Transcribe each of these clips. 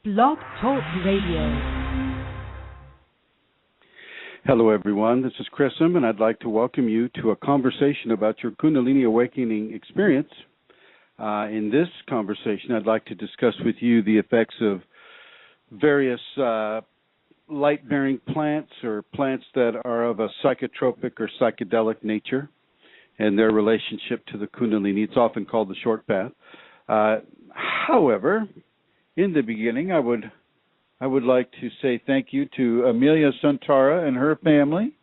Blog Talk Radio. Hello, everyone. This is Chrism, and I'd like to welcome you to a conversation about your Kundalini awakening experience. In this conversation, I'd like to discuss with you the effects of various light-bearing plants or plants that are of a psychotropic or psychedelic nature and their relationship to the Kundalini. It's often called the short path. However, in the beginning, I would like to say thank you to Amelia Santara and her family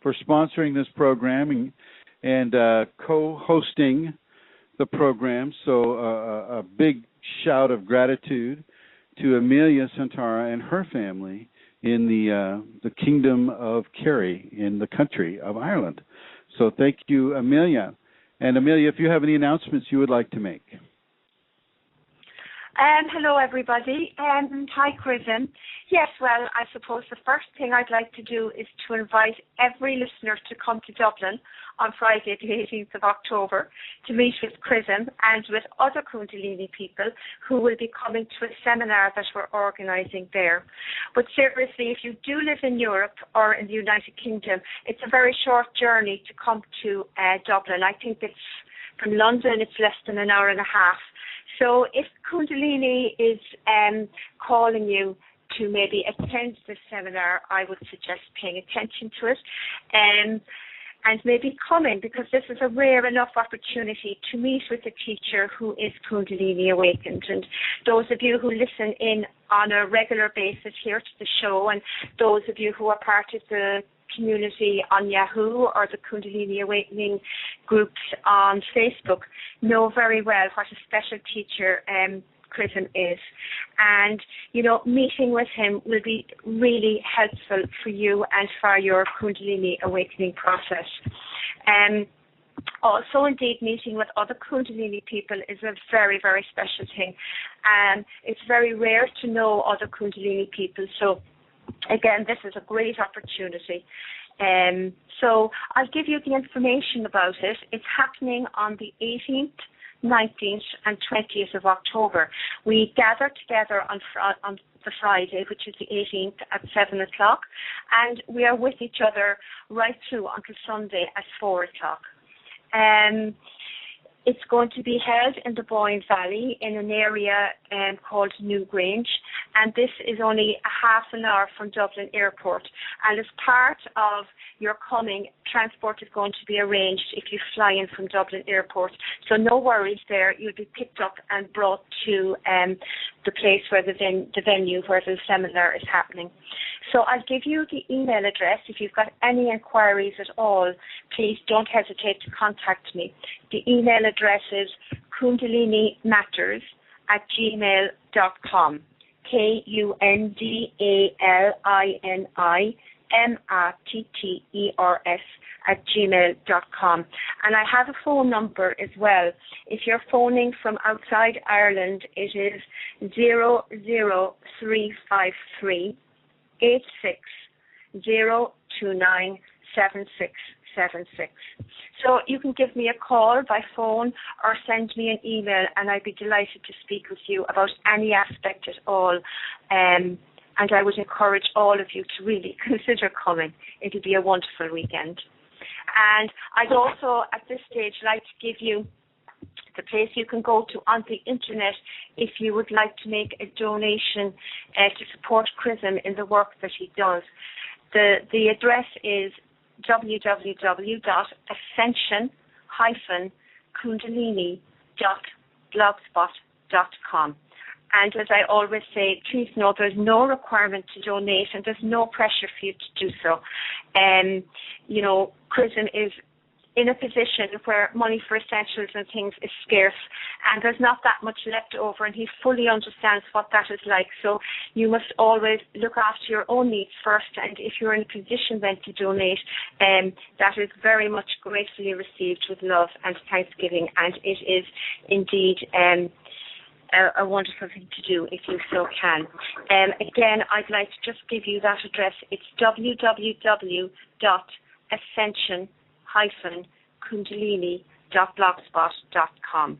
for sponsoring this program and co-hosting the program. So a big shout of gratitude to Amelia Santara and her family in the Kingdom of Kerry in the country of Ireland. So thank you, Amelia. And Amelia, if you have any announcements you would like to make. Hello, everybody. Hi, Chrism. Yes, well, I suppose the first thing I'd like to do is to invite every listener to come to Dublin on Friday, the 18th of October, to meet with Chrism and with other Kundalini people who will be coming to a seminar that we're organising there. But seriously, if you do live in Europe or in the United Kingdom, it's a very short journey to come to Dublin. I think it's from London, it's less than an hour and a half. So if Kundalini is calling you to maybe attend this seminar, I would suggest paying attention to it and maybe coming, because this is a rare enough opportunity to meet with a teacher who is Kundalini awakened. And those of you who listen in on a regular basis here to the show, and those of you who are part of the community on Yahoo or the Kundalini Awakening groups on Facebook know very well what a special teacher Chrism is. And, you know, meeting with him will be really helpful for you and for your Kundalini Awakening process. Also, indeed, meeting with other Kundalini people is a very, very special thing. It's very rare to know other Kundalini people, so again, this is a great opportunity. So I'll give you the information about it. It's happening on the 18th, 19th and 20th of October. We gather together on the Friday, which is the 18th at 7 o'clock, and we are with each other right through until Sunday at 4 o'clock. It's going to be held in the Boyne Valley in an area called Newgrange, and this is only a half an hour from Dublin Airport. And as part of your coming, transport is going to be arranged if you fly in from Dublin Airport. So no worries there. You'll be picked up and brought to the place where the venue where the seminar is happening. So I'll give you the email address. If you've got any inquiries at all, please don't hesitate to contact me. The email address is kundalinimatters@gmail.com. KUNDALINIMATTERS@gmail.com. And I have a phone number as well. If you're phoning from outside Ireland, it is 00353 86-029-7676. So you can give me a call by phone or send me an email, and I'd be delighted to speak with you about any aspect at all. And I would encourage all of you to really consider coming. It'll be a wonderful weekend. And I'd also, at this stage, like to give you the place you can go to on the internet if you would like to make a donation to support Chrism in the work that he does. The address is www.ascension-kundalini.blogspot.com. And as I always say, please know there's no requirement to donate and there's no pressure for you to do so. You know, Chrism is in a position where money for essentials and things is scarce, and there's not that much left over, and he fully understands what that is like. So you must always look after your own needs first, and if you're in a position then to donate, that is very much gratefully received with love and thanksgiving, and it is indeed a wonderful thing to do if you so can. Again, I'd like to just give you that address. It's www.ascension-kundalini.blogspot.com.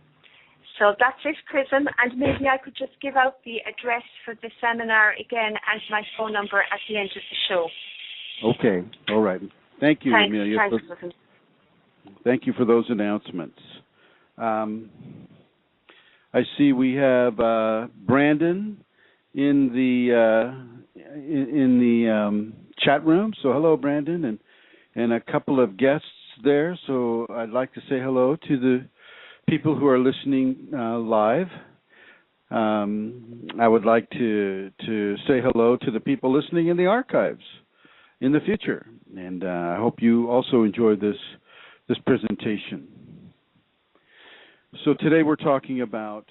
So that's it, Chrism, and maybe I could just give out the address for the seminar again and my phone number at the end of the show. Okay, all right. Thank you, Thanks, Amelia. Chrism. Thank you for those announcements. I see we have Brandon in the chat room. So hello, Brandon, and a couple of guests there. So I'd like to say hello to the people who are listening live. I would like to say hello to the people listening in the archives in the future, and I hope you also enjoy this presentation. So today we're talking about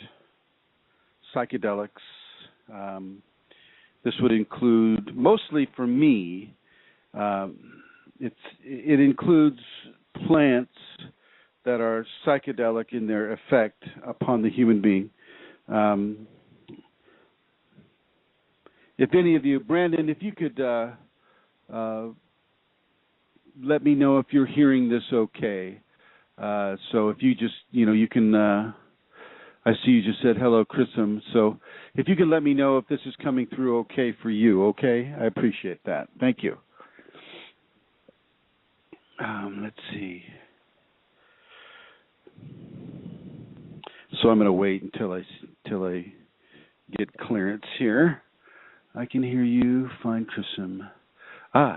psychedelics. This would include, mostly for me, it includes plants that are psychedelic in their effect upon the human being. If any of you, Brandon, if you could let me know if you're hearing this okay. So if you just, you can, I see you just said hello, Chrism. So if you could let me know if this is coming through okay for you, okay? I appreciate that. Thank you. Let's see. So I'm going to wait until I get clearance here. I can hear you fine, Chrism.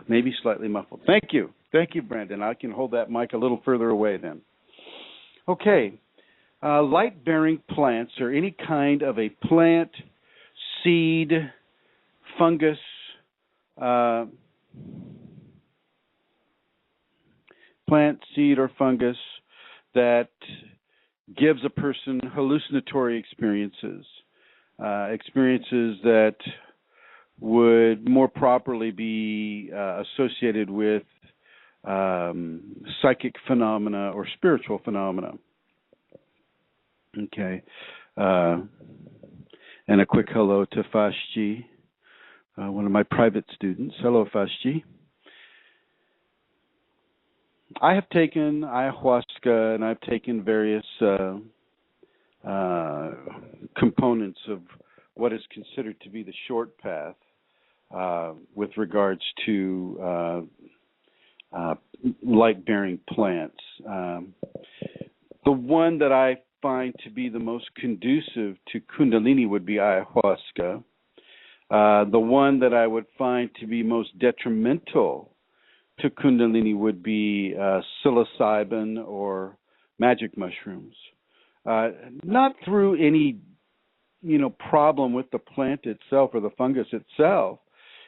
Maybe slightly muffled. Thank you. Thank you, Brandon. I can hold that mic a little further away then. Okay. Light-bearing plants are any kind of a plant, seed, fungus, plant, seed, or fungus that gives a person hallucinatory experiences, experiences that would more properly be associated with psychic phenomena or spiritual phenomena. Okay. And a quick hello to Fashji, one of my private students. Hello, Fashji. I have taken ayahuasca, and I've taken various components of what is considered to be the short path with regards to light-bearing plants. The one that I find to be the most conducive to Kundalini would be ayahuasca. The one that I would find to be most detrimental to Kundalini would be psilocybin or magic mushrooms. Not through any, problem with the plant itself or the fungus itself.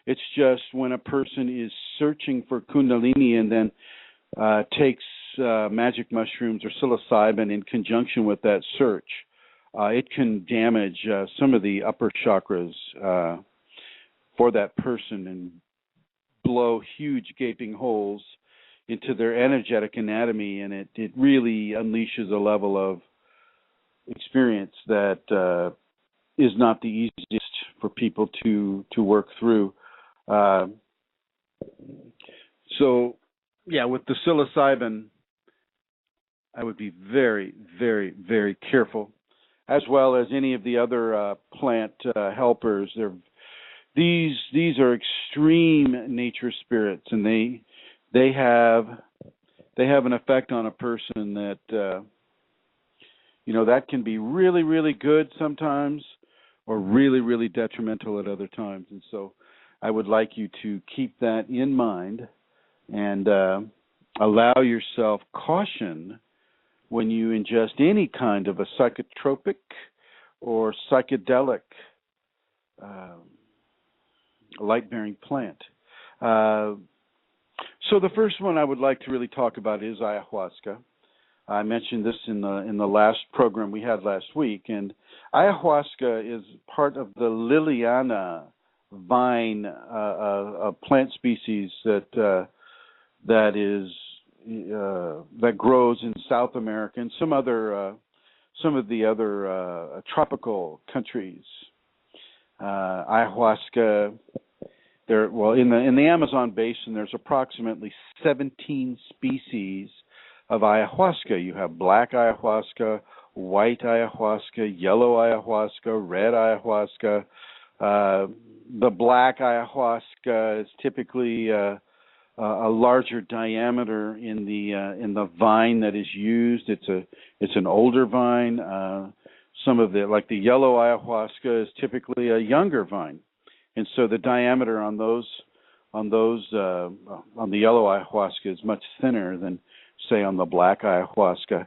It's just when a person is searching for Kundalini and then takes magic mushrooms or psilocybin in conjunction with that search, it can damage some of the upper chakras for that person and blow huge gaping holes into their energetic anatomy, and it really unleashes a level of experience that is not the easiest for people to work through. So, with the psilocybin, I would be very, very, very careful, as well as any of the other plant helpers. These are extreme nature spirits, and they have an effect on a person that that can be really, really good sometimes, or really, really detrimental at other times. And so, I would like you to keep that in mind and allow yourself caution when you ingest any kind of a psychotropic or psychedelic light-bearing plant. So the first one I would like to really talk about is ayahuasca. I mentioned this in the last program we had last week, and ayahuasca is part of the Liliana vine, a plant species that grows in South America and some of the other tropical countries. Ayahuasca, in the Amazon basin, there's approximately 17 species of ayahuasca. You have black ayahuasca, white ayahuasca, yellow ayahuasca, red ayahuasca. The black ayahuasca is typically a larger diameter in the vine that is used. It's an older vine. Some of the yellow ayahuasca is typically a younger vine, and so the diameter on the yellow ayahuasca is much thinner than, say, on the black ayahuasca.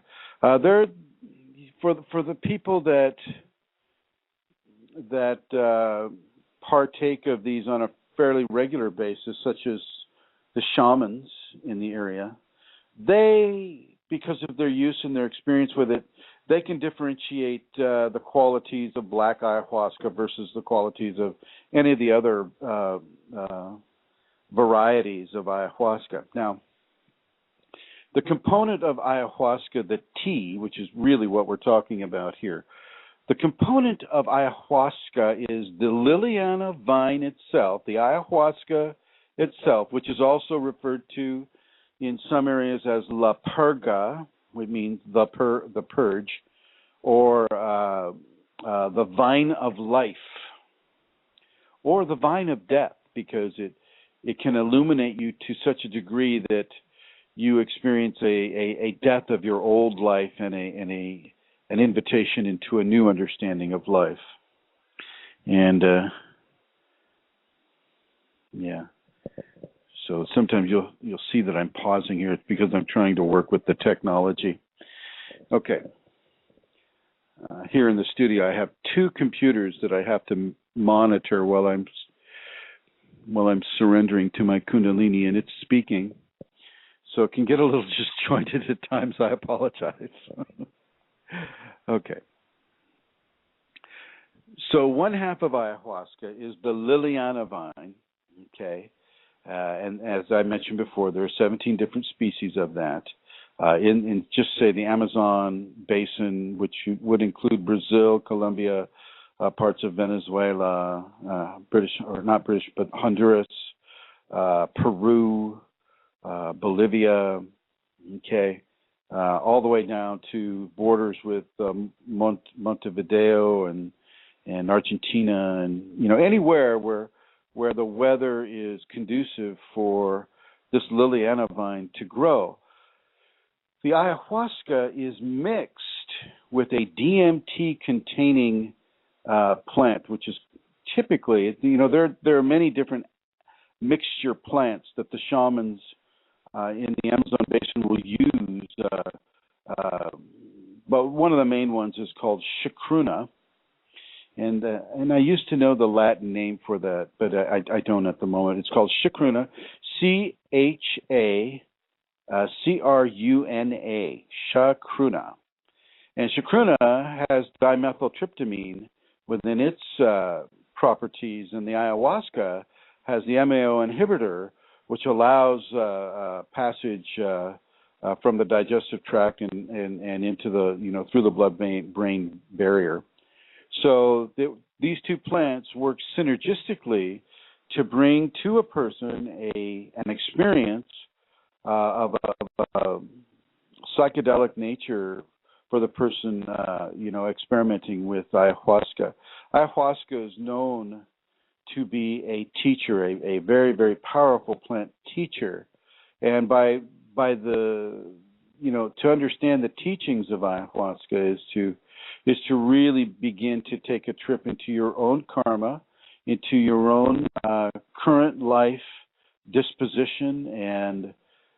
For the people that partake of these on a fairly regular basis, such as the shamans in the area, they, because of their use and their experience with it, they can differentiate the qualities of black ayahuasca versus the qualities of any of the other varieties of ayahuasca. Now, the component of ayahuasca, the tea, which is really what we're talking about here, the component of ayahuasca is the Liliana vine itself, the ayahuasca itself, which is also referred to in some areas as la purga, which means the purge, or the vine of life, or the vine of death, because it can illuminate you to such a degree that you experience a death of your old life and an invitation into a new understanding of life. And yeah. So sometimes you'll see that I'm pausing here. It's because I'm trying to work with the technology. Okay. Here in the studio, I have two computers that I have to monitor while I'm surrendering to my Kundalini, and it's speaking. So it can get a little disjointed at times. I apologize. Okay. So one half of ayahuasca is the Liliana vine. Okay. And as I mentioned before, there are 17 different species of that. In just say the Amazon basin, which would include Brazil, Colombia, parts of Venezuela, but Honduras, Peru, Bolivia, okay, all the way down to borders with Montevideo and Argentina, and anywhere where the weather is conducive for this Liliana vine to grow. The ayahuasca is mixed with a DMT-containing plant, which is typically, there are many different mixture plants that the shamans in the Amazon basin will use, but one of the main ones is called chacruna. And I used to know the Latin name for that, but I don't at the moment. It's called chacruna, CHACRUNA, chacruna. And chacruna has dimethyltryptamine within its properties, and the ayahuasca has the MAO inhibitor, which allows passage from the digestive tract and into the through the blood-brain barrier. So these two plants work synergistically to bring to a person an experience of a psychedelic nature for the person, experimenting with ayahuasca. Ayahuasca is known to be a teacher, a very, very powerful plant teacher, and by the to understand the teachings of ayahuasca is to really begin to take a trip into your own karma, into your own current life disposition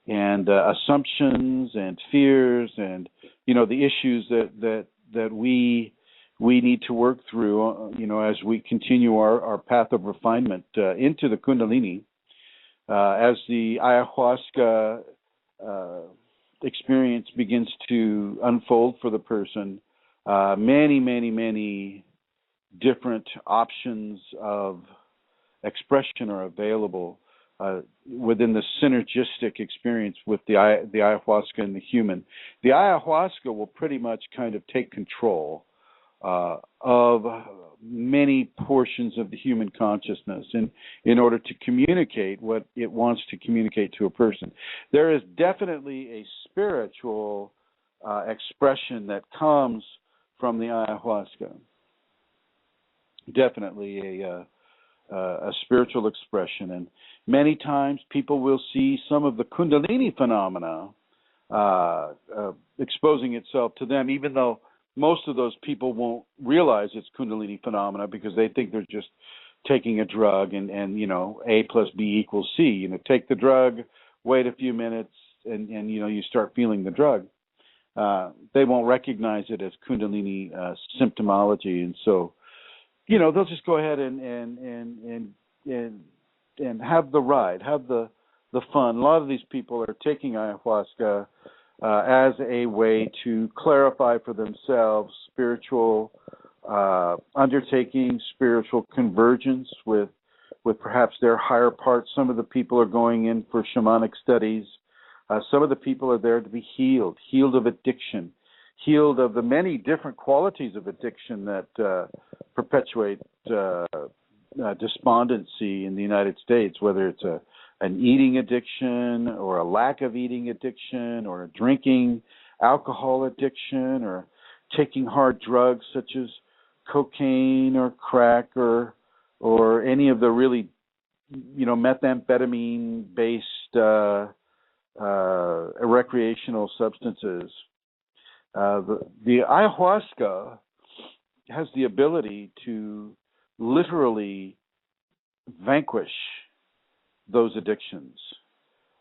and assumptions and fears and the issues that we need to work through as we continue our path of refinement into the Kundalini. As the ayahuasca experience begins to unfold for the person, many, many, many different options of expression are available within the synergistic experience with the ayahuasca and the human. The ayahuasca will pretty much kind of take control of many portions of the human consciousness in order to communicate what it wants to communicate to a person. There is definitely a spiritual expression that comes from the ayahuasca. Definitely a spiritual expression, and many times people will see some of the Kundalini phenomena exposing itself to them, even though most of those people won't realize it's Kundalini phenomena because they think they're just taking a drug and A plus B equals C. Take the drug, wait a few minutes, and you start feeling the drug. They won't recognize it as Kundalini symptomology, and so they'll just go ahead and have the ride, have the fun. A lot of these people are taking ayahuasca as a way to clarify for themselves spiritual undertaking, spiritual convergence with perhaps their higher parts. Some of the people are going in for shamanic studies. Some of the people are there to be healed of addiction, healed of the many different qualities of addiction that perpetuate despondency in the United States, whether it's an eating addiction or a lack of eating addiction or a drinking alcohol addiction or taking hard drugs such as cocaine or crack or any of the really methamphetamine based recreational substances. The ayahuasca has the ability to literally vanquish those addictions.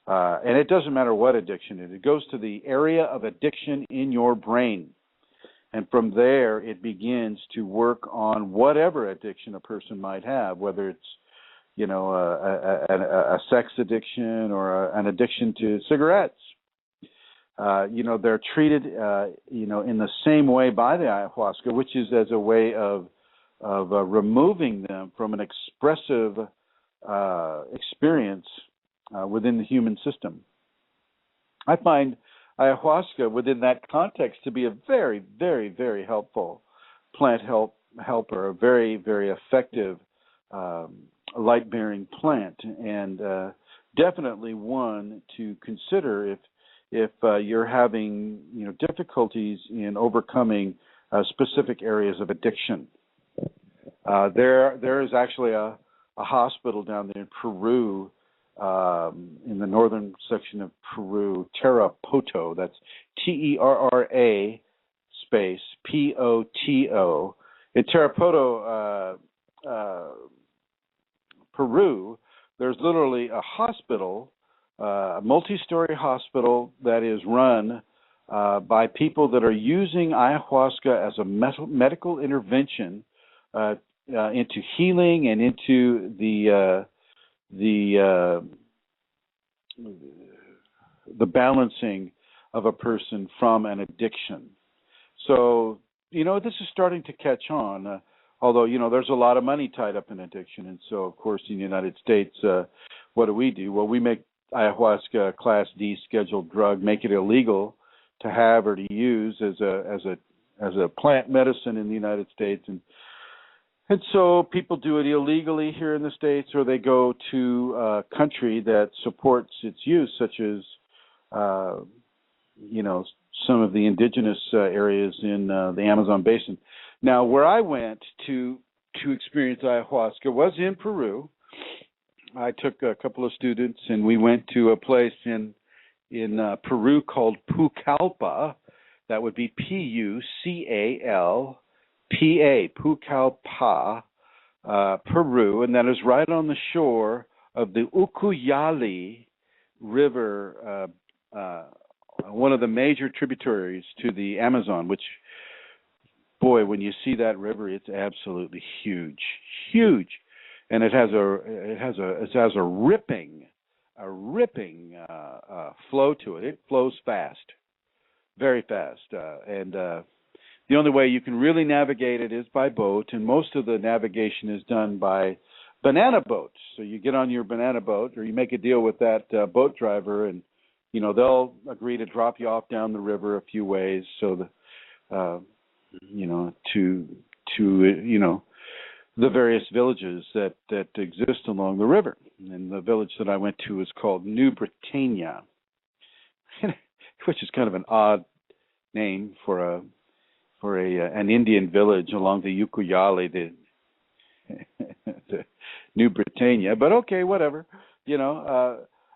And it doesn't matter what addiction it is. It goes to the area of addiction in your brain. And from there, it begins to work on whatever addiction a person might have, whether it's, a sex addiction or an addiction to cigarettes. They're treated, in the same way by the ayahuasca, which is as a way of removing them from an expressive experience within the human system. I find ayahuasca within that context to be a very, very, very helpful plant helper, a very, very effective light-bearing plant, and definitely one to consider if you're having difficulties in overcoming specific areas of addiction. There is actually a hospital down there in Peru, in the northern section of Peru, Tarapoto. That's Terra space Poto. In Tarapoto, Peru, there's literally a hospital, a multi-story hospital that is run by people that are using ayahuasca as a medical intervention into healing and into the balancing of a person from an addiction. So, this is starting to catch on, although, there's a lot of money tied up in addiction. And so, of course, in the United States, what do? Well, we make ayahuasca a Class D scheduled drug, make it illegal to have or to use as a plant medicine in the United States. And so people do it illegally here in the States, or they go to a country that supports its use, such as, some of the indigenous areas in the Amazon basin. Now, where I went to experience ayahuasca was in Peru. I took a couple of students, and we went to a place in Peru called Pucallpa. That would be Pucalpa, Pucallpa, Peru, and that is right on the shore of the Ucayali River, one of the major tributaries to the Amazon, which, boy, when you see that river, it's absolutely huge, and it has a ripping flow to it. It flows fast, very fast, and the only way you can really navigate it is by boat, and most of the navigation is done by banana boats. So you get on your banana boat, or you make a deal with that boat driver, and they'll agree to drop you off down the river a few ways, so to the various villages that exist along the river. And the village that I went to is called New Britannia, which is kind of an odd name for an Indian village along the Ucayali, the New Britannia. But okay, whatever.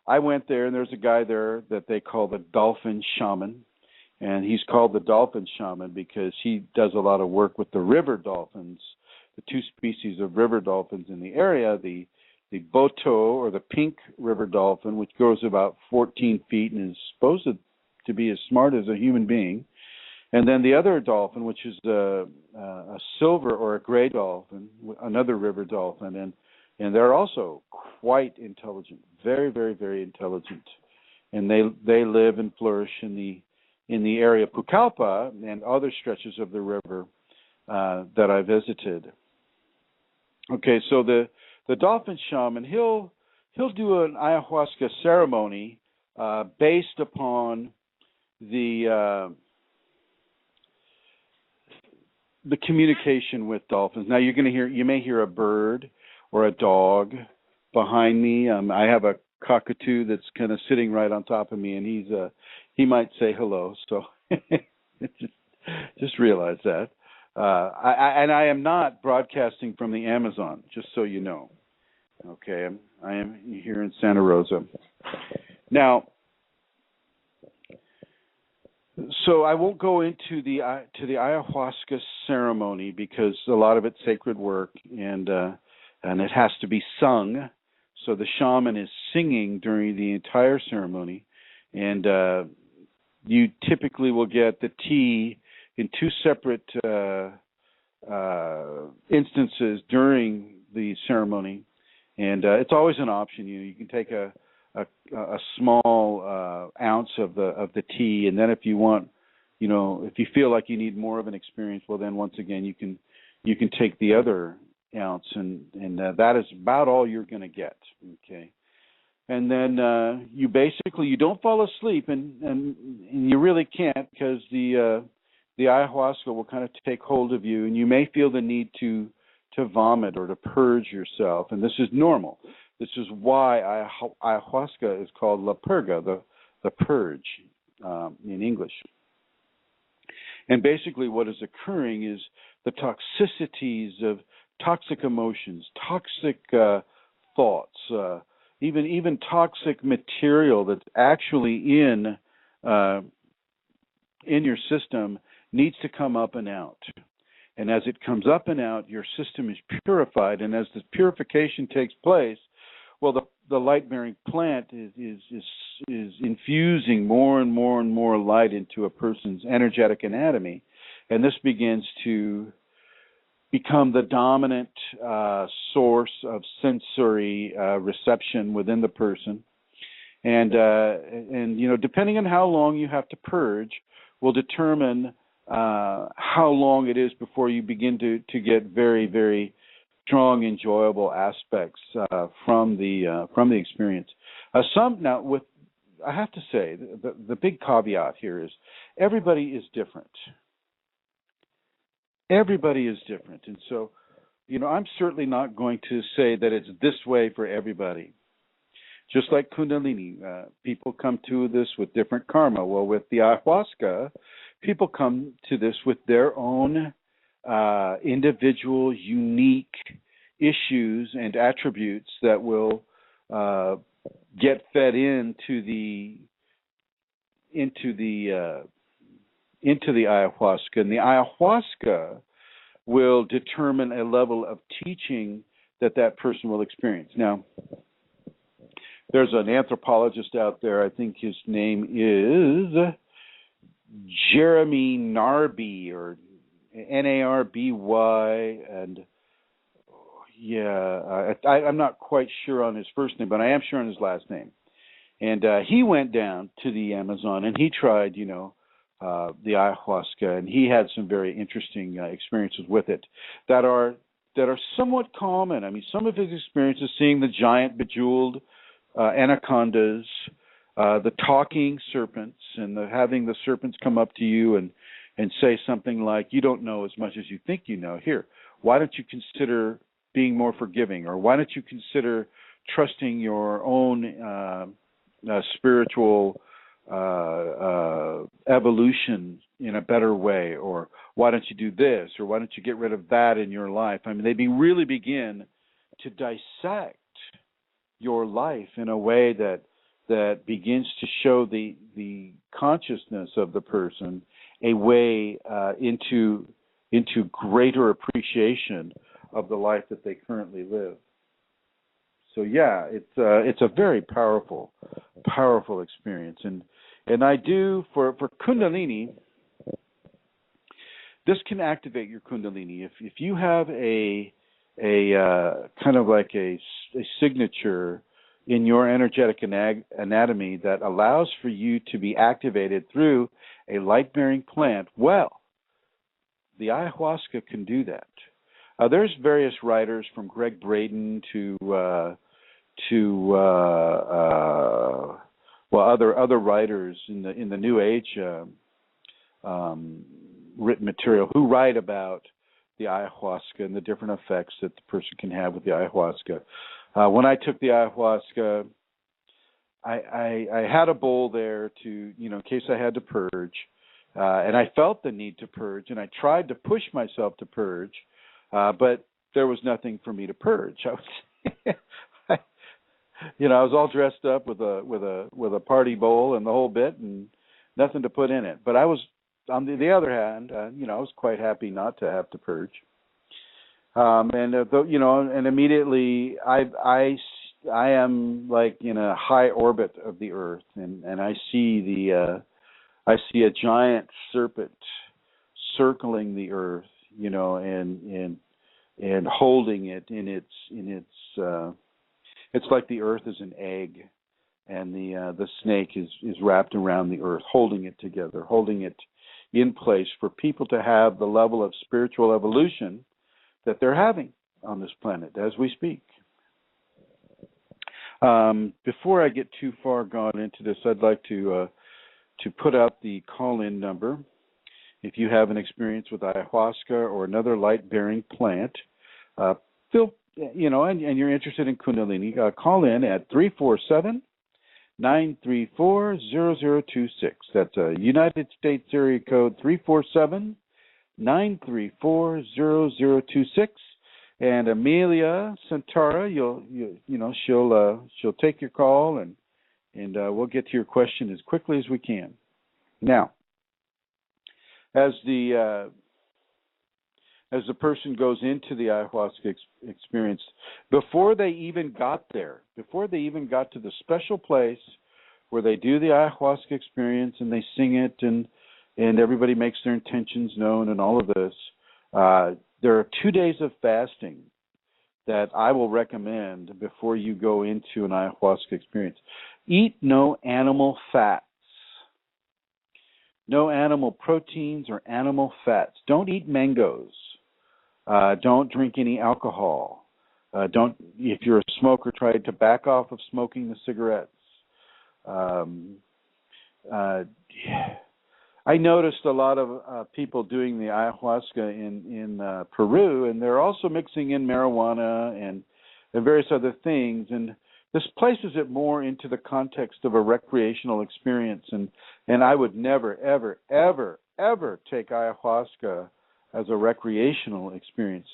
I went there, and there's a guy there that they call the dolphin shaman, and he's called the dolphin shaman because he does a lot of work with the river dolphins, the two species of river dolphins in the area, the boto, or the pink river dolphin, which grows about 14 feet and is supposed to be as smart as a human being. And then the other dolphin, which is a silver or a gray dolphin, another river dolphin, and they're also quite intelligent, very, very, very intelligent. And they live and flourish in the area of Pucallpa and other stretches of the river that I visited. Okay, so the dolphin shaman, he'll do an ayahuasca ceremony based upon the communication with dolphins. Now you may hear a bird or a dog behind me. I have a cockatoo that's kind of sitting right on top of me, and he might say hello. So just realize that. I am not broadcasting from the Amazon, just so you know. Okay, I am here in Santa Rosa. Now, so I won't go into the ayahuasca ceremony because a lot of it's sacred work, and it has to be sung. So the shaman is singing during the entire ceremony, and you typically will get the tea in two separate instances during the ceremony, and it's always an option. You can take a small ounce of the tea, and then if you want, if you feel like you need more of an experience, well, then once again you can take the other ounce, and that is about all you're going to get. Okay, and then you don't fall asleep, and you really can't, because the ayahuasca will kind of take hold of you, and you may feel the need to vomit or to purge yourself, and this is normal. This is why ayahuasca is called la purga, the purge in English. And basically what is occurring is the toxicities of toxic emotions, toxic thoughts, even toxic material that's actually in your system needs to come up and out. And as it comes up and out, your system is purified, and as the purification takes place, well, the light-bearing plant is infusing more and more and more light into a person's energetic anatomy, and this begins to become the dominant source of sensory reception within the person. And depending on how long you have to purge, will determine how long it is before you begin to get very, very strong, enjoyable aspects from the experience. I have to say, the big caveat here is everybody is different. Everybody is different, and so, I'm certainly not going to say that it's this way for everybody. Just like Kundalini, people come to this with different karma. Well, with the ayahuasca, people come to this with their own individual, unique issues and attributes that will get fed into the ayahuasca, and the ayahuasca will determine a level of teaching that person will experience. Now, there's an anthropologist out there, I think his name is Jeremy Narby, or Narby, and I'm not quite sure on his first name, but I am sure on his last name. And he went down to the Amazon, and he tried, the ayahuasca, and he had some very interesting experiences with it that are somewhat common. I mean, some of his experiences, seeing the giant bejeweled anacondas, the talking serpents, and having the serpents come up to you and say something like, "You don't know as much as you think you know. Here, why don't you consider being more forgiving, or why don't you consider trusting your own spiritual evolution in a better way, or why don't you do this, or why don't you get rid of that in your life? I mean, they really begin to dissect your life in a way that begins to show the consciousness of the person a way into greater appreciation of the life that they currently live. So yeah, it's a very powerful experience, and I do for Kundalini. This can activate your Kundalini if you have a kind of like a signature in your energetic anatomy that allows for you to be activated through a light-bearing plant. Well, the ayahuasca can do that. There's various writers from Greg Braden to other writers in the New Age written material who write about the ayahuasca and the different effects that the person can have with the ayahuasca. When I took the ayahuasca, I had a bowl there to, in case I had to purge, and I felt the need to purge, and I tried to push myself to purge, but there was nothing for me to purge. I was all dressed up with a party bowl and the whole bit, and nothing to put in it. But I was, on the other hand, I was quite happy not to have to purge. And immediately I am like in a high orbit of the earth, and I see a giant serpent circling the earth, and holding it in its it's like the earth is an egg, and the snake is wrapped around the earth, holding it together, holding it in place for people to have the level of spiritual evolution that they're having on this planet as we speak. Before I get too far gone into this, I'd like to put out the call-in number. If you have an experience with ayahuasca or another light-bearing plant, and you're interested in Kundalini, call in at 347-934-0026. That's a United States area code 347-934-0026. And Amelia Santara, she'll take your call and we'll get to your question as quickly as we can. Now, as the person goes into the ayahuasca experience, before they even got there, before they even got to the special place where they do the ayahuasca experience and they sing it and everybody makes their intentions known and all of this, there are 2 days of fasting that I will recommend before you go into an ayahuasca experience. Eat no animal fats, no animal proteins or animal fats. Don't eat mangoes. Don't drink any alcohol. If you're a smoker, try to back off of smoking the cigarettes. I noticed a lot of people doing the ayahuasca in Peru, and they're also mixing in marijuana and various other things. And this places it more into the context of a recreational experience. And I would never, ever, ever, ever take ayahuasca as a recreational experience.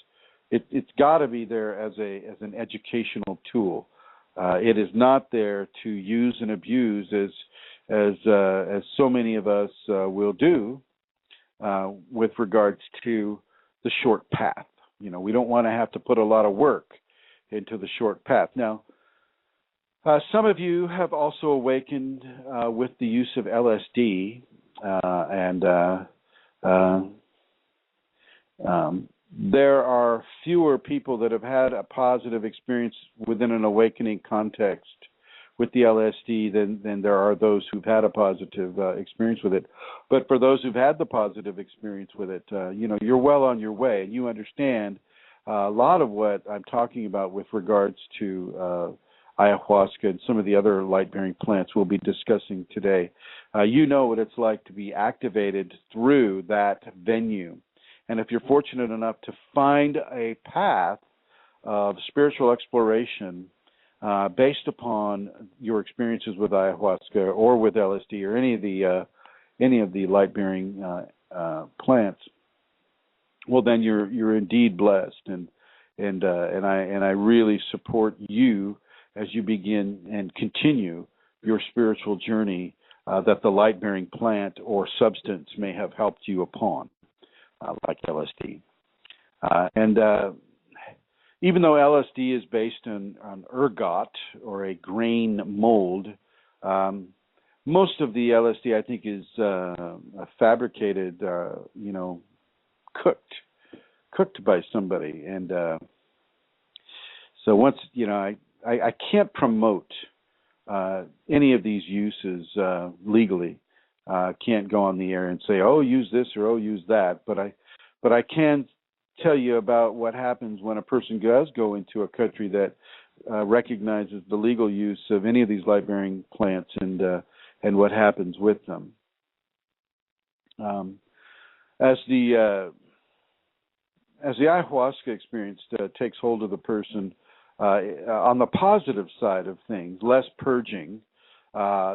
It's got to be there as an educational tool. It is not there to use and abuse as so many of us will do with regards to the short path. We don't want to have to put a lot of work into the short path. Now, some of you have also awakened with the use of LSD, there are fewer people that have had a positive experience within an awakening context with the LSD than there are those who've had a positive experience with it. But for those who've had the positive experience with it, you're well on your way, and you understand a lot of what I'm talking about with regards to ayahuasca and some of the other light-bearing plants we'll be discussing today. You know what it's like to be activated through that venue. And if you're fortunate enough to find a path of spiritual exploration based upon your experiences with ayahuasca or with LSD or any of the light-bearing plants, well, then you're indeed blessed, and I really support you as you begin and continue your spiritual journey that the light-bearing plant or substance may have helped you upon, like LSD. And even though LSD is based on ergot or a grain mold, most of the LSD, I think, is fabricated, cooked by somebody. And so once, I can't promote any of these uses legally. Can't go on the air and say, oh, use this or oh, use that. But I can tell you about what happens when a person does go into a country that recognizes the legal use of any of these light-bearing plants and what happens with them. As the ayahuasca experience takes hold of the person, on the positive side of things, less purging,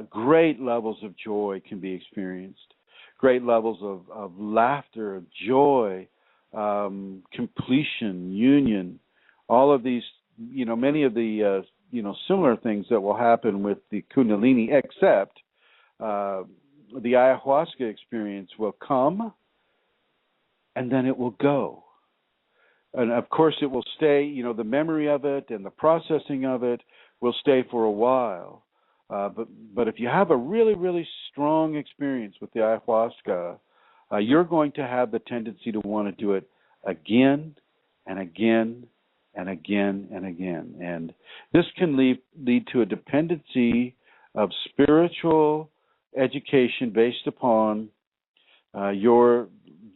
great levels of joy can be experienced, great levels of laughter, of joy, completion, union, all of these, many of the, similar things that will happen with the Kundalini, except the ayahuasca experience will come and then it will go. And of course it will stay, the memory of it and the processing of it will stay for a while. But if you have a really, really strong experience with the ayahuasca, you're going to have the tendency to want to do it again and again and again and again. And this can lead to a dependency of spiritual education based upon your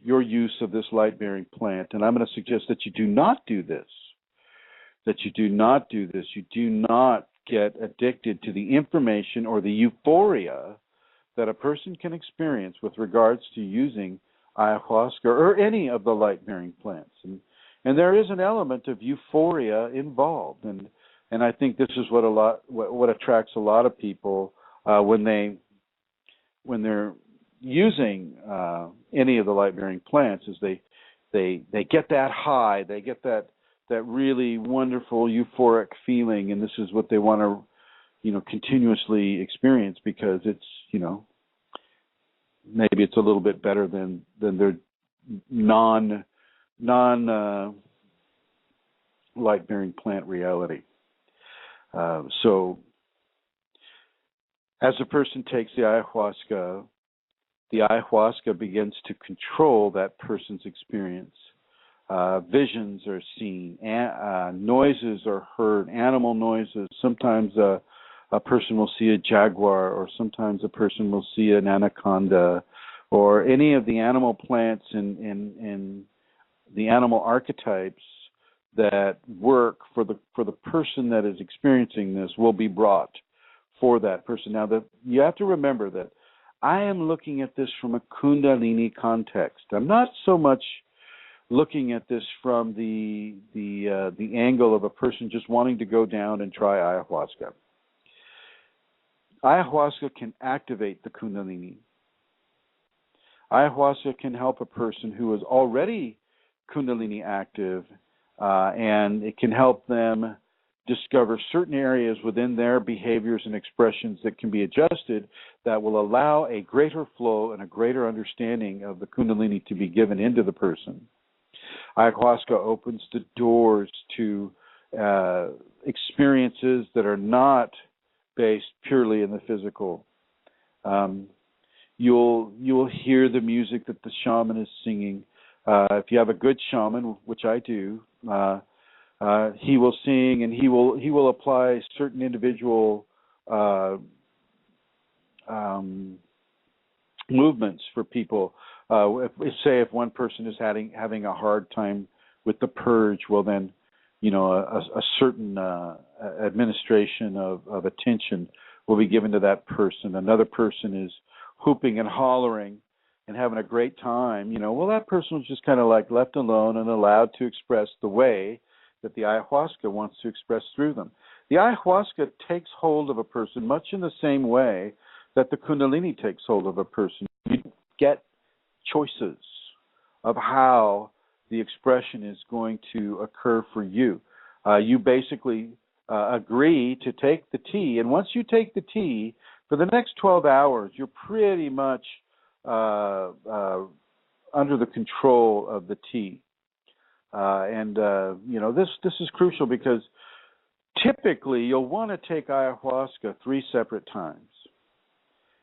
use of this light-bearing plant. And I'm going to suggest that you do not do this, You do not get addicted to the information or the euphoria that a person can experience with regards to using ayahuasca or any of the light-bearing plants. And there is an element of euphoria involved. And I think this is what attracts a lot of people when they're using any of the light-bearing plants, is they get that high, they get that really wonderful euphoric feeling, and this is what they want to continuously experience because it's maybe it's a little bit better than their non light-bearing plant reality. So as a person takes the ayahuasca begins to control that person's experience. Visions are seen, noises are heard, animal noises. Sometimes a person will see a jaguar, or sometimes a person will see an anaconda, or any of the animal plants and the animal archetypes that work for the person that is experiencing this will be brought for that person. Now, you have to remember that I am looking at this from a Kundalini context. I'm not so much looking at this from the angle of a person just wanting to go down and try ayahuasca. Ayahuasca can activate the Kundalini. Ayahuasca can help a person who is already Kundalini active, and it can help them discover certain areas within their behaviors and expressions that can be adjusted that will allow a greater flow and a greater understanding of the Kundalini to be given into the person. Ayahuasca opens the doors to experiences that are not based purely in the physical. You'll hear the music that the shaman is singing. If you have a good shaman, which I do, he will sing and he will apply certain individual movements for people. If one person is having a hard time with the purge, well then, a certain administration of attention will be given to that person. Another person is whooping and hollering and having a great time. Well, that person was just kind of like left alone and allowed to express the way that the ayahuasca wants to express through them. The ayahuasca takes hold of a person much in the same way that the Kundalini takes hold of a person. You get choices of how the expression is going to occur for you. You basically agree to take the tea, and once you take the tea, for the next 12 hours, you're pretty much under the control of the tea. This is crucial because typically you'll want to take ayahuasca 3 separate times.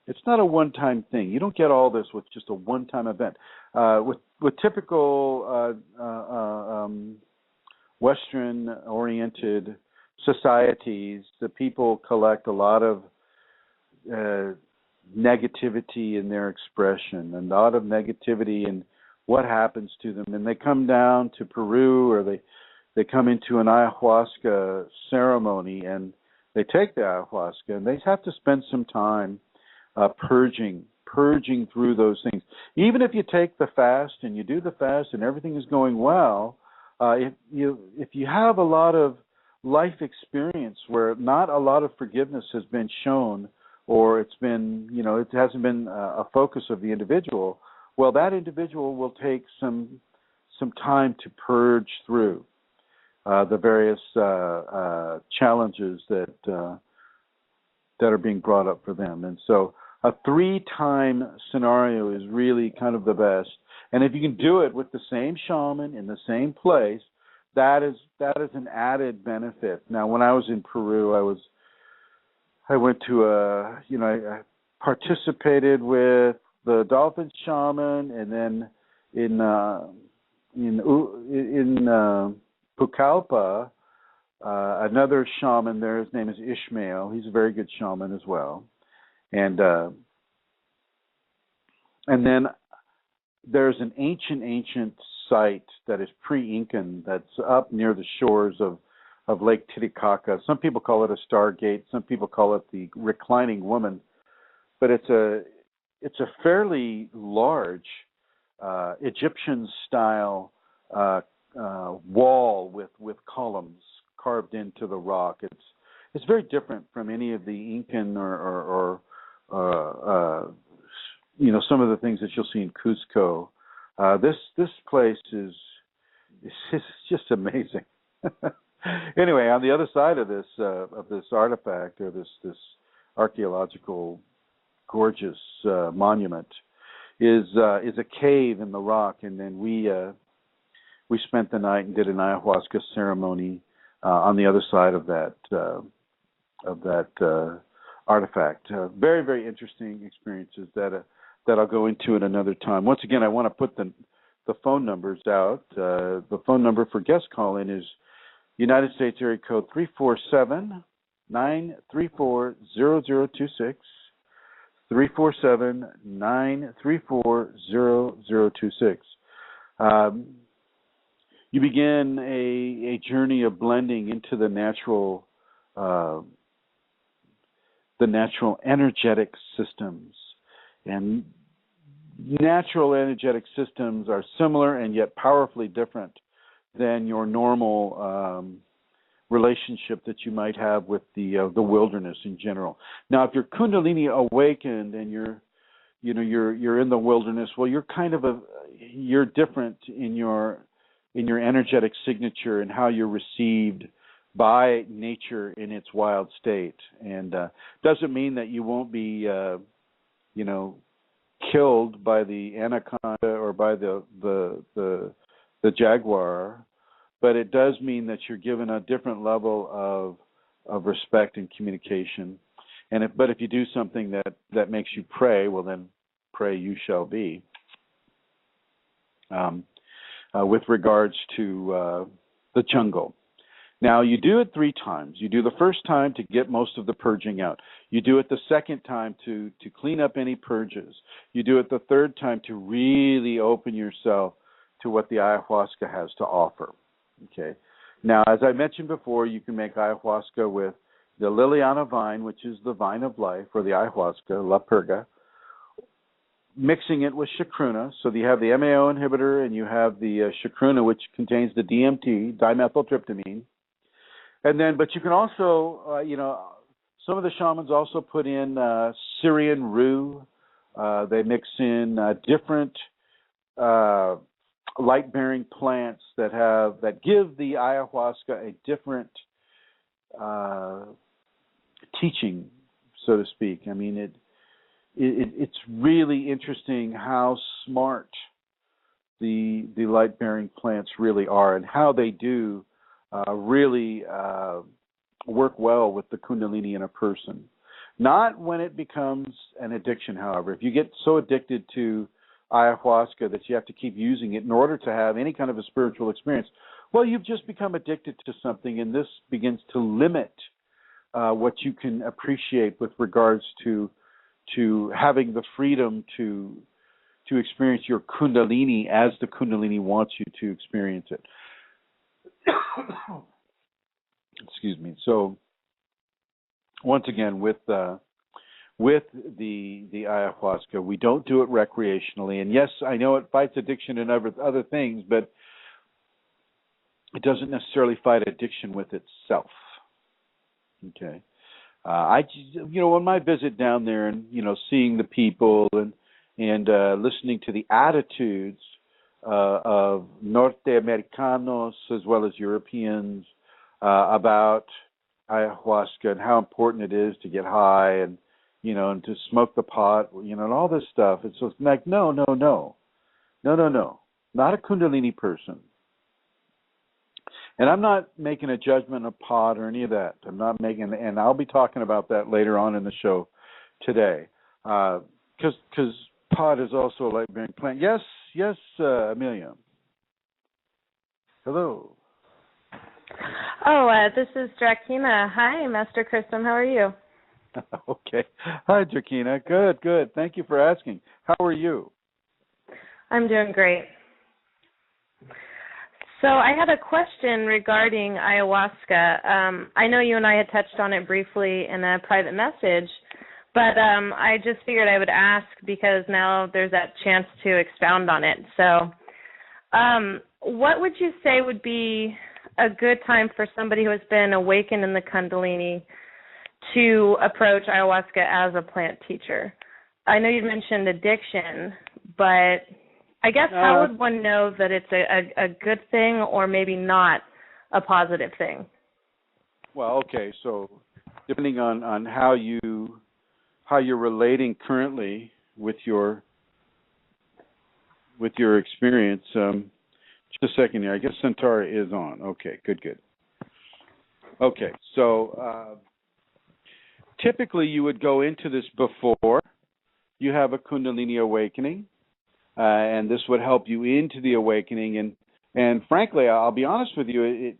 It's not a one-time thing. You don't get all this with just a one-time event. With typical Western-oriented societies, the people collect a lot of negativity in their expression and a lot of negativity in what happens to them. And they come down to Peru, or they come into an ayahuasca ceremony and they take the ayahuasca, and they have to spend some time purging through those things. Even if you take the fast and you do the fast and everything is going well, if you have a lot of life experience where not a lot of forgiveness has been shown, or it's been, it hasn't been a focus of the individual, well, that individual will take some time to purge through the various challenges that are being brought up for them. And so a 3-time scenario is really kind of the best. And if you can do it with the same shaman in the same place, that is an added benefit. Now, when I was in Peru, I went to I participated with the dolphin shaman, and then in Pucallpa, another shaman there. His name is Ishmael. He's a very good shaman as well, and then there's an ancient site that is pre-Incan that's up near the shores of Lake Titicaca. Some people call it a Stargate. Some people call it the Reclining Woman. But it's a fairly large Egyptian-style wall with columns carved into the rock. It's very different from any of the Incan or some of the things that you'll see in Cusco. This place is just amazing. Anyway, on the other side of this artifact, or this archaeological gorgeous monument, is a cave in the rock, and then we spent the night and did an ayahuasca ceremony on the other side of that artifact. Very, very interesting experiences that I'll go into at another time. Once again, I want to put the phone numbers out. The phone number for guest call-in is United States area code 347-934-0026, 347-934-0026. You begin a journey of blending into the natural energetic systems. And natural energetic systems are similar and yet powerfully different than your normal relationship that you might have with the wilderness in general. Now, if you're Kundalini awakened and you're in the wilderness, well, you're different in your energetic signature and how you're received by nature in its wild state. And doesn't mean that you won't be killed by the anaconda or by the jaguar, but it does mean that you're given a different level of respect and communication. But if you do something that makes you pray, well, then pray you shall be. With regards to the jungle. Now, you do it 3 times. You do the first time to get most of the purging out. You do it the second time to clean up any purges. You do it the third time to really open yourself to what the ayahuasca has to offer. Okay. Now, as I mentioned before, you can make ayahuasca with the Liliana vine, which is the vine of life, or the ayahuasca, La Purga, mixing it with chacruna. So you have the MAO inhibitor and you have the chacruna, which contains the DMT, dimethyltryptamine. And then, but you can also, some of the shamans also put in Syrian rue. They mix in different light-bearing plants that give the ayahuasca a different teaching, so to speak. I mean, it's really interesting how smart the light-bearing plants really are, and how they do really work well with the Kundalini in a person. Not when it becomes an addiction, however. If you get so addicted to ayahuasca that you have to keep using it in order to have any kind of a spiritual experience, well, you've just become addicted to something, and this begins to limit what you can appreciate with regards to having the freedom to experience your Kundalini as the Kundalini wants you to experience it. Excuse me. So, once again, with the ayahuasca, we don't do it recreationally. And yes, I know it fights addiction and other things, but it doesn't necessarily fight addiction with itself. Okay. On my visit down there and, seeing the people and listening to the attitudes of Norte Americanos as well as Europeans about ayahuasca and how important it is to get high and to smoke the pot, and all this stuff. It's just like, no, not a Kundalini person. And I'm not making a judgment of pot or any of that. I'm not making, and I'll be talking about that later on in the show today, because pot is also a light-bearing plant. Yes, Amelia. Hello. Oh, this is Drakina. Hi, Master Chrism. How are you? Okay. Hi, Drakina. Good. Thank you for asking. How are you? I'm doing great. So I had a question regarding ayahuasca. I know you and I had touched on it briefly in a private message, but I just figured I would ask because now there's that chance to expound on it. So what would you say would be a good time for somebody who has been awakened in the Kundalini to approach ayahuasca as a plant teacher? I know you mentioned addiction, but I guess how would one know that it's a good thing or maybe not a positive thing? Well, okay, so depending on how you're relating currently with your experience, just a second here. I guess Centaura is on. Okay, good. Okay, so typically you would go into this before you have a Kundalini awakening. And this would help you into the awakening. And frankly, I'll be honest with you,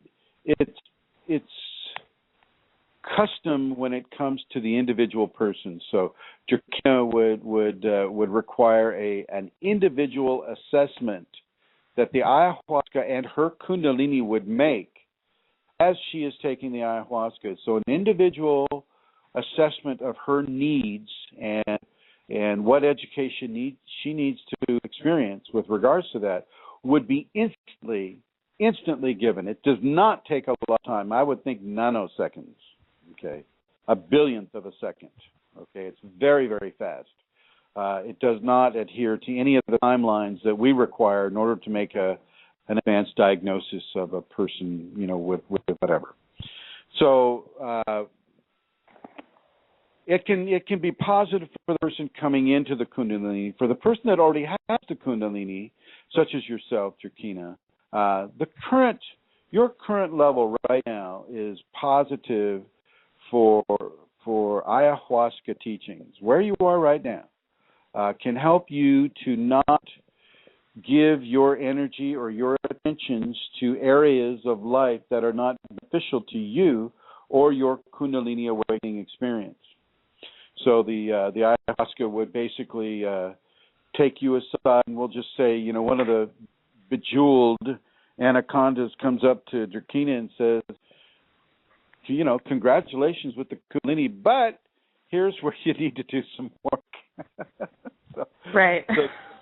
it's custom when it comes to the individual person. So Drakina would require an individual assessment that the ayahuasca and her Kundalini would make as she is taking the ayahuasca. So an individual assessment of her needs and what education she needs to experience with regards to that would be instantly given. It does not take a lot of time. I would think nanoseconds, okay, a billionth of a second, okay. It's very, very fast. It does not adhere to any of the timelines that we require in order to make an advanced diagnosis of a person, with whatever. So it can be positive for the person coming into the Kundalini. For the person that already has the Kundalini, such as yourself, Drakina, your current level right now is positive for ayahuasca teachings. Where you are right now can help you to not give your energy or your attentions to areas of life that are not beneficial to you or your Kundalini awakening experience. So the ayahuasca would basically take you aside, and we'll just say, one of the bejeweled anacondas comes up to Drakina and says, congratulations with the Kundalini, but here's where you need to do some work. Right.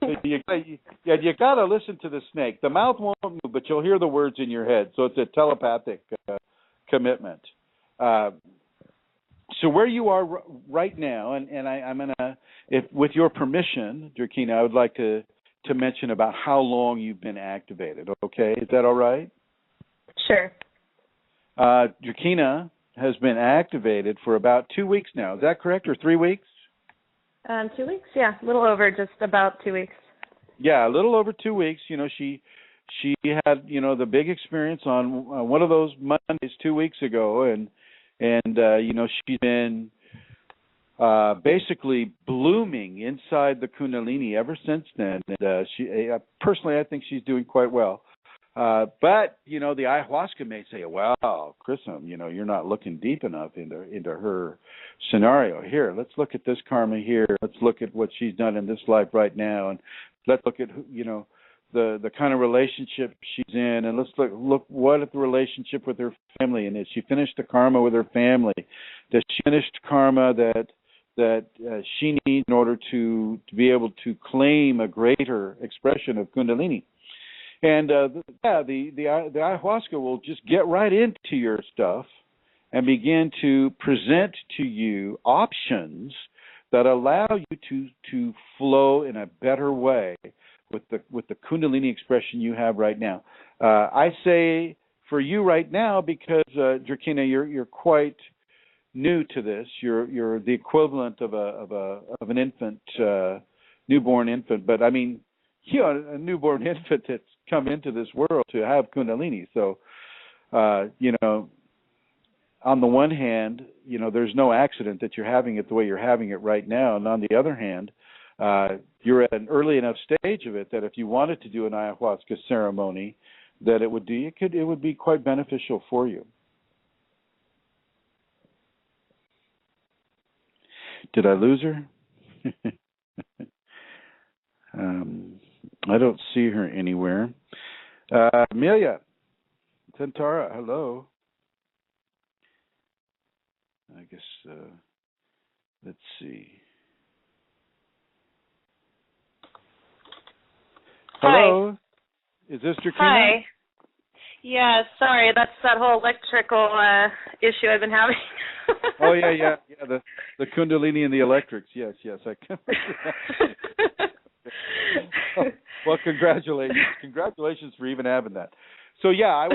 So you got to listen to the snake. The mouth won't move, but you'll hear the words in your head. So it's a telepathic commitment. So where you are right now, and I'm gonna, if with your permission, Drakina, I would like to mention about how long you've been activated. Okay, is that all right? Sure. Drakina has been activated for about 2 weeks now. Is that correct, or 3 weeks? 2 weeks, yeah, a little over, just about 2 weeks. Yeah, a little over 2 weeks. You know, she had, you know, the big experience on one of those Mondays 2 weeks ago, and you know, she's been basically blooming inside the Kundalini ever since then. And she personally, I think she's doing quite well. But you know, the ayahuasca may say, "Well, Chrism, you know, you're not looking deep enough into her scenario. Here, let's look at this karma here. Let's look at what she's done in this life right now, and let's look at, you know, the kind of relationship she's in, and let's look what at the relationship with her family, and has she finished the karma with her family? Does she finish karma that she needs in order to be able to claim a greater expression of Kundalini?" And the ayahuasca will just get right into your stuff and begin to present to you options that allow you to flow in a better way with the Kundalini expression you have right now. I say for you right now because Drakina, you're quite new to this. You're the equivalent of an infant, newborn infant. But I mean, you know, a newborn infant that's come into this world to have Kundalini. So, you know, on the one hand, you know, there's no accident that you're having it the way you're having it right now. And on the other hand, you're at an early enough stage of it that if you wanted to do an ayahuasca ceremony, that it would be quite beneficial for you. Did I lose her? I don't see her anywhere. Amelia Santara, hello. I guess, let's see. Hello? Hi. Is this Drakina? Hi. Yeah, sorry, that's that whole electrical issue I've been having. Oh, yeah, the Kundalini and the electrics. Yes, I can. Well, congratulations for even having that. So yeah,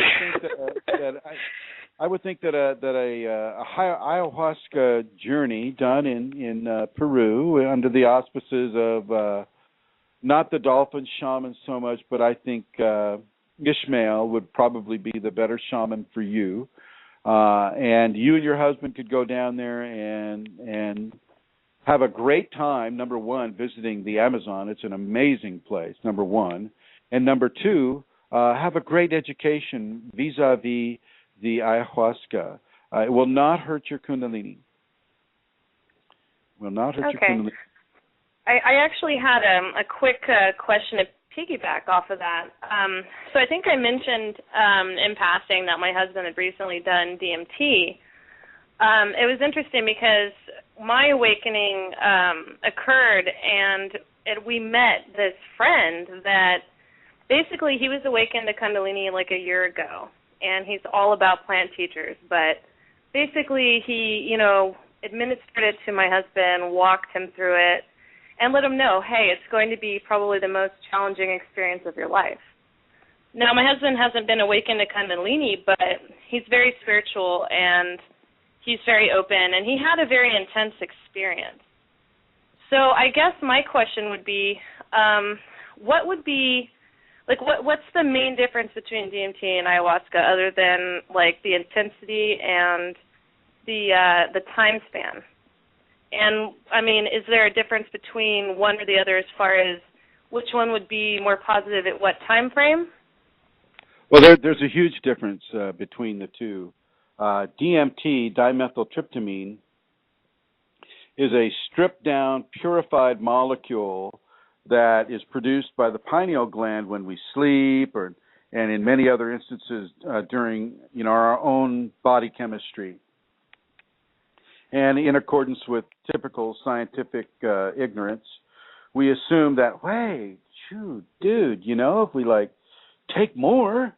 I would think that a ayahuasca journey done in Peru under the auspices of not the dolphin shaman so much, but I think Ishmael would probably be the better shaman for you. And you and your husband could go down there and have a great time, number one, visiting the Amazon. It's an amazing place, number one. And number two, have a great education vis-a-vis the ayahuasca. It will not hurt your Kundalini. Will not hurt your Kundalini. I actually had a quick question to piggyback off of that. So I think I mentioned in passing that my husband had recently done DMT. It was interesting because my awakening occurred, and we met this friend that basically he was awakened to Kundalini like a year ago, and he's all about plant teachers. But basically he, you know, administered it to my husband, walked him through it, and let him know, hey, it's going to be probably the most challenging experience of your life. Now, my husband hasn't been awakened to Kundalini, but he's very spiritual and he's very open, and he had a very intense experience. So I guess my question would be, what would be, like, what's the main difference between DMT and ayahuasca other than, like, the intensity and the time span? And, I mean, is there a difference between one or the other as far as which one would be more positive at what time frame? Well, there's a huge difference between the two. DMT, dimethyltryptamine, is a stripped-down, purified molecule that is produced by the pineal gland when we sleep, and in many other instances during, you know, our own body chemistry. And in accordance with typical scientific ignorance, we assume that, hey, shoot, dude, if we like take more,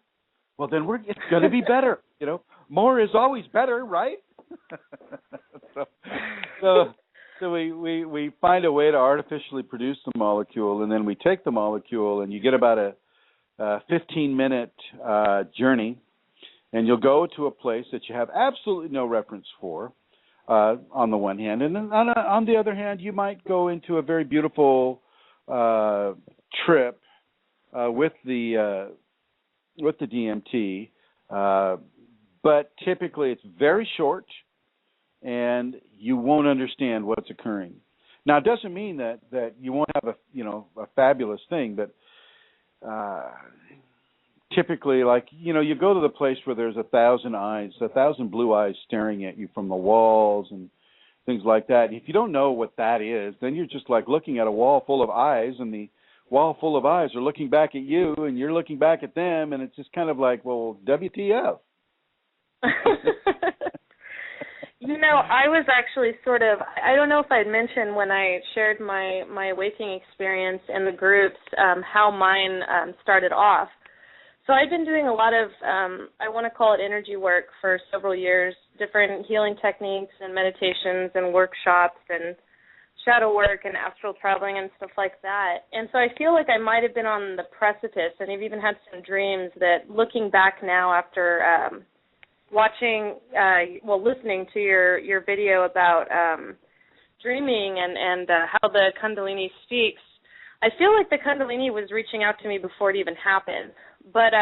well, then it's going to be better. More is always better, right? So we find a way to artificially produce the molecule, and then we take the molecule, and you get about a 15-minute journey, and you'll go to a place that you have absolutely no reference for, on the one hand, and then on the other hand, you might go into a very beautiful trip with the DMT, but typically it's very short, and you won't understand what's occurring. Now, it doesn't mean that you won't have a fabulous thing, but typically, like, you go to the place where there's 1,000 blue eyes staring at you from the walls and things like that. And if you don't know what that is, then you're just like looking at a wall full of eyes, and the wall full of eyes are looking back at you, and you're looking back at them, and it's just kind of like, well, WTF? I was actually I don't know if I'd mentioned when I shared my awakening experience in the groups, how mine started off. So I've been doing a lot of, I want to call it energy work for several years, different healing techniques and meditations and workshops and shadow work and astral traveling and stuff like that. And so I feel like I might have been on the precipice, and I've even had some dreams that, looking back now after listening to your video about dreaming and how the Kundalini speaks, I feel like the Kundalini was reaching out to me before it even happened. But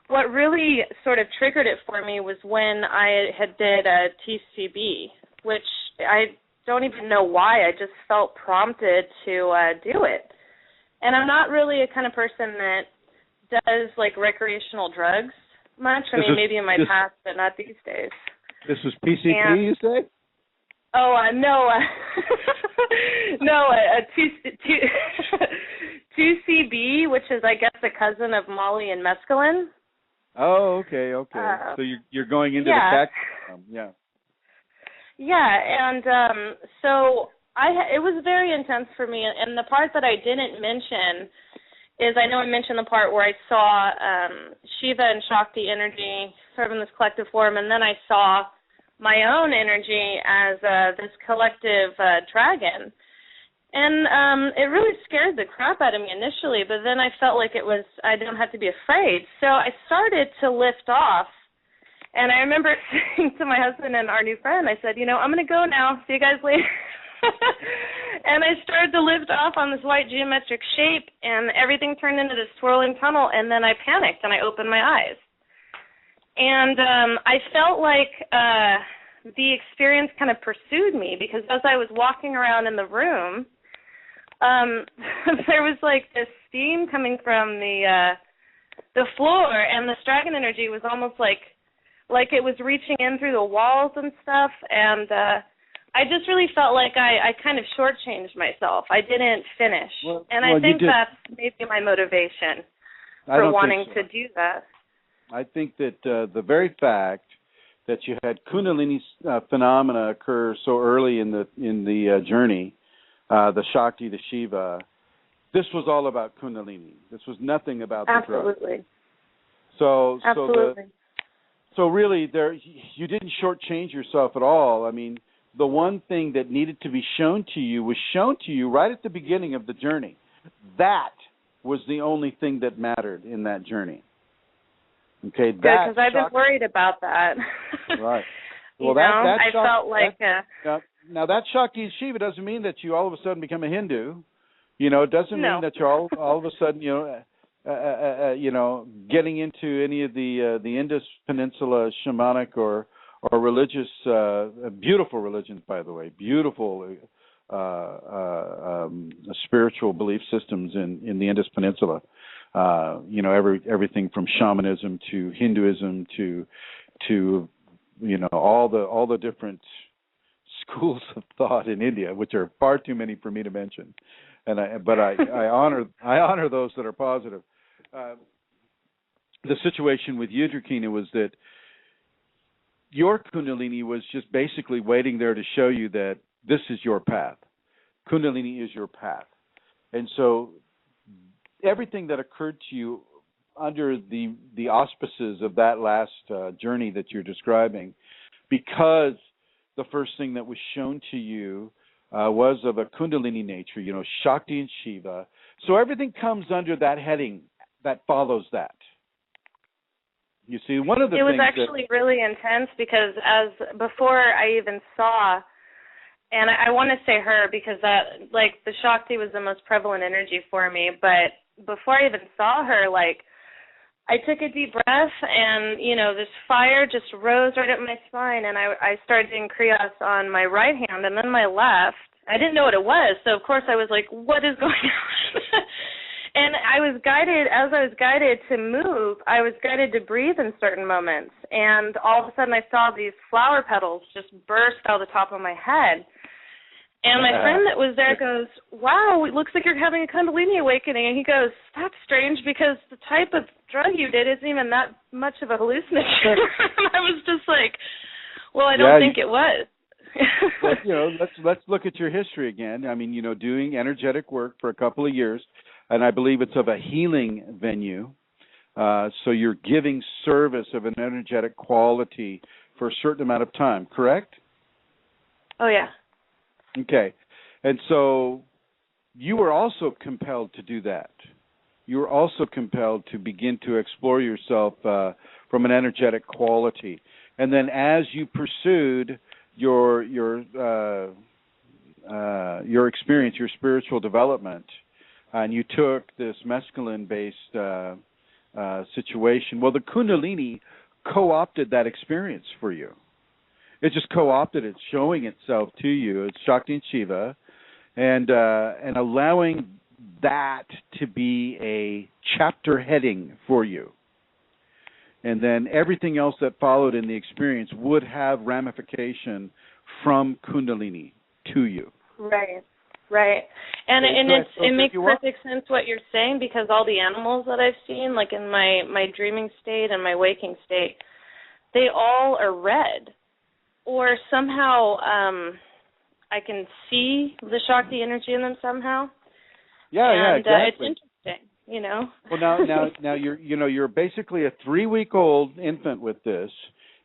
what really sort of triggered it for me was when I had did a TCB, which I don't even know why. I just felt prompted to do it. And I'm not really a kind of person that does, like, recreational drugs much. Maybe in my past, but not these days. This was PCP, you say? Oh, no. No, 2CB, which is, I guess, a cousin of Molly and mescaline. Oh, okay. So you're going into the cactus. Yeah. Yeah, and so it was very intense for me, and the part that I didn't mention is, I know I mentioned the part where I saw Shiva and Shakti energy sort of in this collective form, and then I saw my own energy as this collective dragon. And it really scared the crap out of me initially, but then I felt like I don't have to be afraid. So I started to lift off, and I remember saying to my husband and our new friend, I said, I'm going to go now. See you guys later. And I started to lift off on this white geometric shape, and everything turned into this swirling tunnel, and then I panicked, and I opened my eyes. And I felt like the experience kind of pursued me, because as I was walking around in the room, there was like this steam coming from the floor, and this dragon energy was almost like it was reaching in through the walls and stuff, and I just really felt like I kind of shortchanged myself. I didn't finish. I think that's maybe my motivation for wanting to do that. I think that the very fact that you had Kundalini phenomena occur so early in the journey, the Shakti, the Shiva, this was all about Kundalini. This was nothing about the drug. Absolutely. Absolutely. So really, you didn't shortchange yourself at all. I mean, the one thing that needed to be shown to you was shown to you right at the beginning of the journey. That was the only thing that mattered in that journey. Okay, good, because I've been worried about that. Right. Well, I felt like now that Shakti and Shiva doesn't mean that you all of a sudden become a Hindu. It doesn't mean that you're all of a sudden getting into any of the Indus Peninsula shamanic or religious, beautiful religions, by the way, beautiful spiritual belief systems in the Indus Peninsula. Everything from shamanism to Hinduism to all the different schools of thought in India, which are far too many for me to mention. But I honor those that are positive. The situation with you, Drakina, was that your Kundalini was just basically waiting there to show you that this is your path. Kundalini is your path. And so everything that occurred to you under the auspices of that last journey that you're describing, because the first thing that was shown to you was of a Kundalini nature, Shakti and Shiva. So everything comes under that heading that follows that. You see, one of the things it was actually really intense because before I even saw, and I want to say her because that, like, the Shakti was the most prevalent energy for me, but before I even saw her, like, I took a deep breath and, this fire just rose right up my spine, and I started doing Kriyas on my right hand and then my left. I didn't know what it was, so of course I was like, what is going on? And as I was guided to move, I was guided to breathe in certain moments. And all of a sudden I saw these flower petals just burst out of the top of my head. And my friend that was there goes, wow, it looks like you're having a Kundalini awakening. And he goes, that's strange because the type of drug you did isn't even that much of a hallucination. I was just like, well, I don't think it was. Well, let's look at your history again. I mean, doing energetic work for a couple of years, and I believe it's of a healing venue. So you're giving service of an energetic quality for a certain amount of time, correct? Oh, yeah. Okay. And so you were also compelled to do that. You were also compelled to begin to explore yourself from an energetic quality. And then as you pursued your experience, your spiritual development, and you took this mescaline-based situation, well, the Kundalini co-opted that experience for you. It just co-opted it, showing itself to you. It's Shakti and Shiva, and allowing that to be a chapter heading for you. And then everything else that followed in the experience would have ramification from Kundalini to you. Right. And it makes perfect sense what you're saying, because all the animals that I've seen, like in my dreaming state and my waking state, they all are red. Or somehow I can see the Shakti energy in them somehow. Yeah, exactly. It's interesting, Well, now you're basically a 3-week-old infant with this,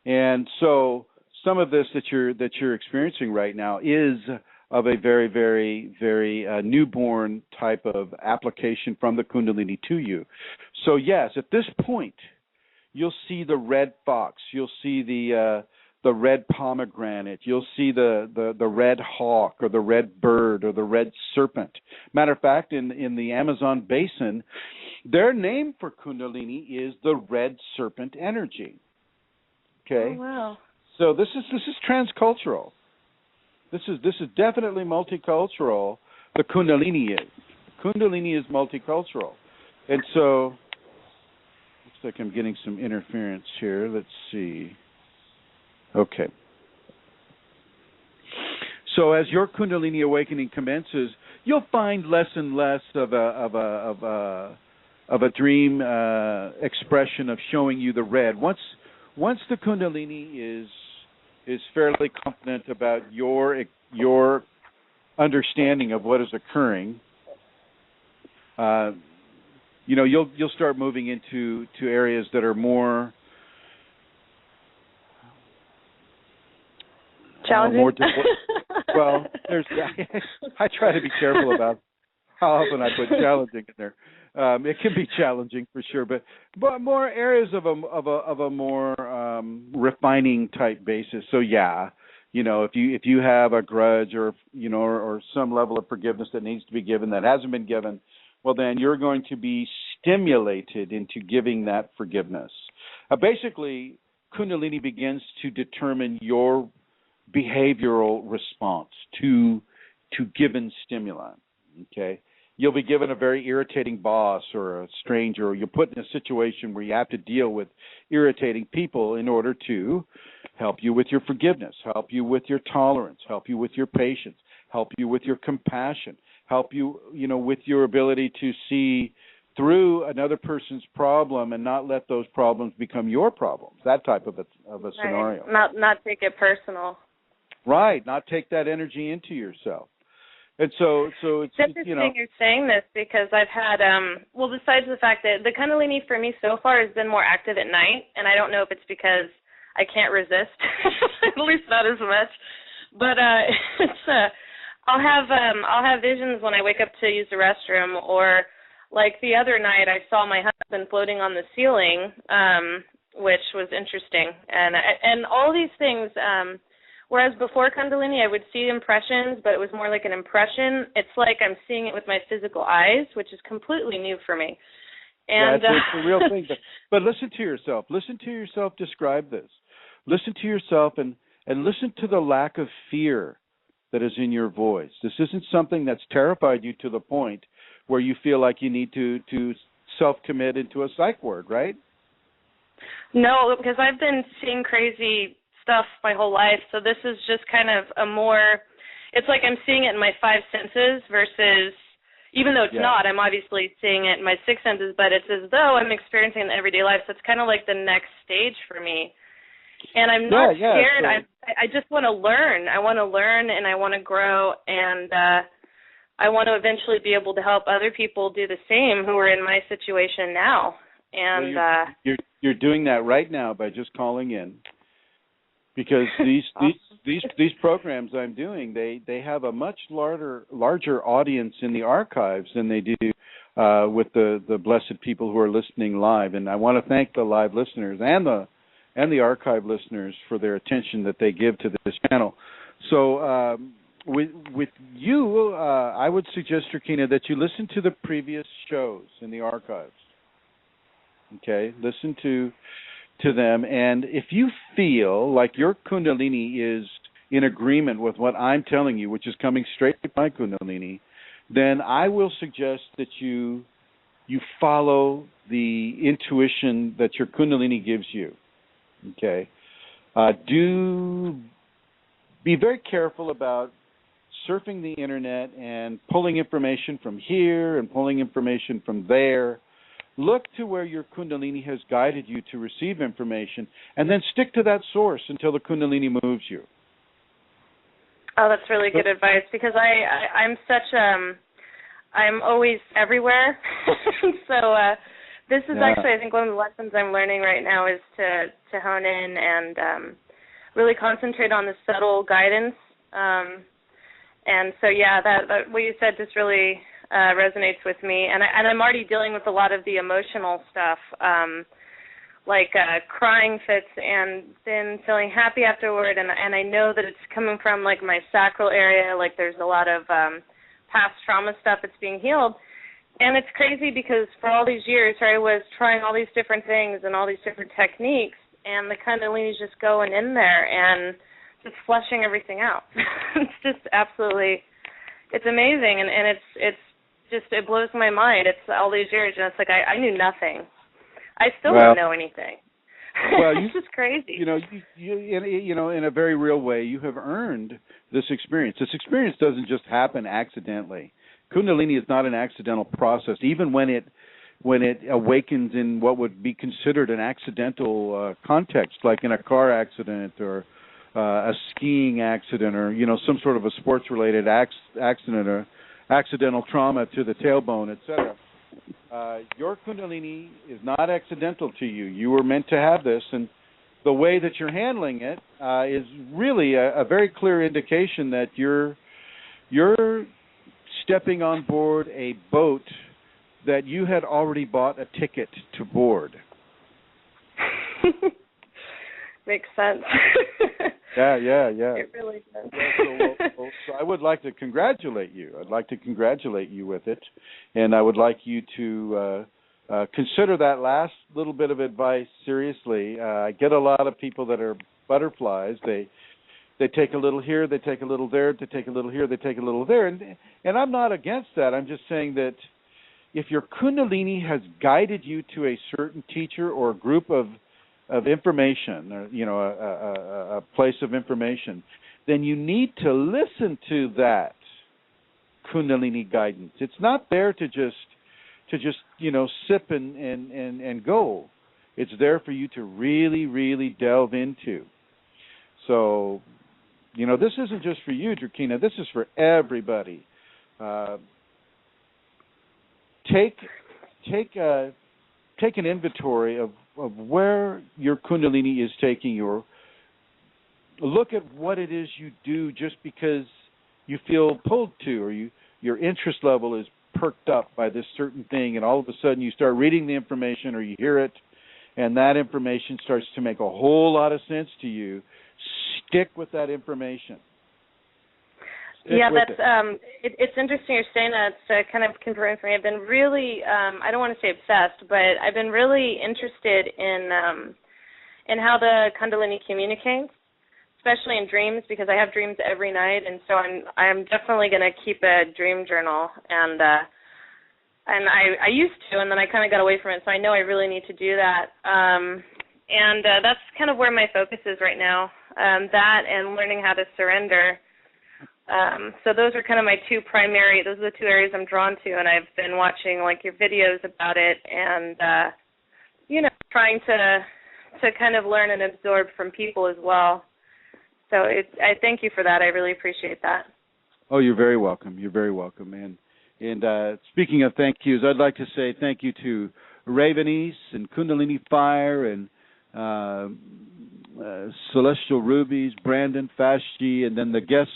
and so some of this that you're experiencing right now is of a very, very, very newborn type of application from the Kundalini to you. So yes, at this point, you'll see the red fox, you'll see the red pomegranate, you'll see the red hawk or the red bird or the red serpent. Matter of fact, in the Amazon basin, their name for Kundalini is the red serpent energy. Okay? Oh, wow. So this is transcultural. This is definitely multicultural. The Kundalini is. Kundalini is multicultural. And so looks like I'm getting some interference here. Let's see. Okay. So as your Kundalini awakening commences, you'll find less and less of a dream expression of showing you the red. Once the Kundalini is fairly confident about your understanding of what is occurring, you'll start moving into areas that are more challenging. Well, I try to be careful about how often I put challenging in there. It can be challenging for sure, but more areas of a more refining type basis. So yeah, if you have a grudge or some level of forgiveness that needs to be given that hasn't been given, well then you're going to be stimulated into giving that forgiveness. Basically, Kundalini begins to determine your behavioral response to given stimuli. Okay, you'll be given a very irritating boss or a stranger, or you're put in a situation where you have to deal with irritating people in order to help you with your forgiveness, help you with your tolerance, help you with your patience, help you with your compassion, help you, with your ability to see through another person's problem and not let those problems become your problems. That type of a scenario. Not take it personal. Right, not take that energy into yourself. And so it's, It's interesting you're saying this because I've had, besides the fact that the Kundalini for me so far has been more active at night, and I don't know if it's because I can't resist, at least not as much. But I'll have visions when I wake up to use the restroom, or like the other night I saw my husband floating on the ceiling, which was interesting, and all these things. Whereas before Kundalini, I would see impressions, but it was more like an impression. It's like I'm seeing it with my physical eyes, which is completely new for me. And it's a real thing. But listen to yourself. Listen to yourself describe this. Listen to yourself and listen to the lack of fear that is in your voice. This isn't something that's terrified you to the point where you feel like you need to self-commit into a psych ward, right? No, because I've been seeing crazy stuff my whole life, so this is just kind of it's like I'm seeing it in my five senses versus, even though it's not, I'm obviously seeing it in my six senses, but it's as though I'm experiencing it in everyday life, so it's kind of like the next stage for me. And I'm not scared. So I just want to learn. I want to learn, and I want to grow, and I want to eventually be able to help other people do the same who are in my situation now. And you're doing that right now by just calling in. Because these programs I'm doing, they have a much larger audience in the archives than they do with the blessed people who are listening live. And I want to thank the live listeners and the archive listeners for their attention that they give to this channel. So with you, I would suggest, Rakina, that you listen to the previous shows in the archives. Okay, listen to them, and if you feel like your Kundalini is in agreement with what I'm telling you, which is coming straight from my Kundalini, then I will suggest that you follow the intuition that your Kundalini gives you. Okay, do be very careful about surfing the internet and pulling information from here and pulling information from there. Look to where your Kundalini has guided you to receive information, and then stick to that source until the Kundalini moves you. Oh, that's really good advice, because I'm I'm always everywhere. So this is actually, I think, one of the lessons I'm learning right now is to hone in and really concentrate on the subtle guidance. And so, that what you said just really resonates with me, and I'm already dealing with a lot of the emotional stuff, like crying fits and then feeling happy afterward, and I know that it's coming from like my sacral area, like there's a lot of past trauma stuff that's being healed, and it's crazy because for all these years I was trying all these different things and all these different techniques, and the Kundalini is just going in there and just flushing everything out. It's just absolutely, it's amazing, and it's just, it blows my mind. It's all these years, and it's like I knew nothing. I still don't know anything. Well, it's just crazy. You in a very real way, you have earned this experience. This experience doesn't just happen accidentally. Kundalini is not an accidental process, even when it awakens in what would be considered an accidental context, like in a car accident or a skiing accident, or some sort of a sports-related accident or accidental trauma to the tailbone, etc. Your Kundalini is not accidental to you. You were meant to have this, and the way that you're handling it is really a very clear indication that you're stepping on board a boat that you had already bought a ticket to board. Makes sense. Yeah. It really does. So I would like to congratulate you. I'd like to congratulate you with it, and I would like you to consider that last little bit of advice seriously. I get a lot of people that are butterflies. They take a little here, they take a little there, they take a little here, they take a little there, and I'm not against that. I'm just saying that if your Kundalini has guided you to a certain teacher or a group of information, or a place of information, then you need to listen to that Kundalini guidance. It's not there to just sip and go. It's there for you to really, really delve into. So, this isn't just for you, Drakina. This is for everybody. take an inventory of where your Kundalini is taking your. Look at what it is you do just because you feel pulled to, or your interest level is perked up by this certain thing, and all of a sudden you start reading the information or you hear it, and that information starts to make a whole lot of sense to you. Stick with that information. It's interesting you're saying that. It's kind of confirming for me. I've been really, I don't want to say obsessed, but I've been really interested in how the Kundalini communicates, especially in dreams, because I have dreams every night, and so I'm definitely going to keep a dream journal, and I used to, and then I kind of got away from it, so I know I really need to do that, and that's kind of where my focus is right now, that and learning how to surrender. So those are kind of my those are the two areas I'm drawn to, and I've been watching like your videos about it, and trying to kind of learn and absorb from people as well. So I thank you for that. I really appreciate that. Oh, you're very welcome. You're very welcome. And speaking of thank yous, I'd like to say thank you to Ravenese and Kundalini Fire and Celestial Rubies, Brandon Fashji, and then the guests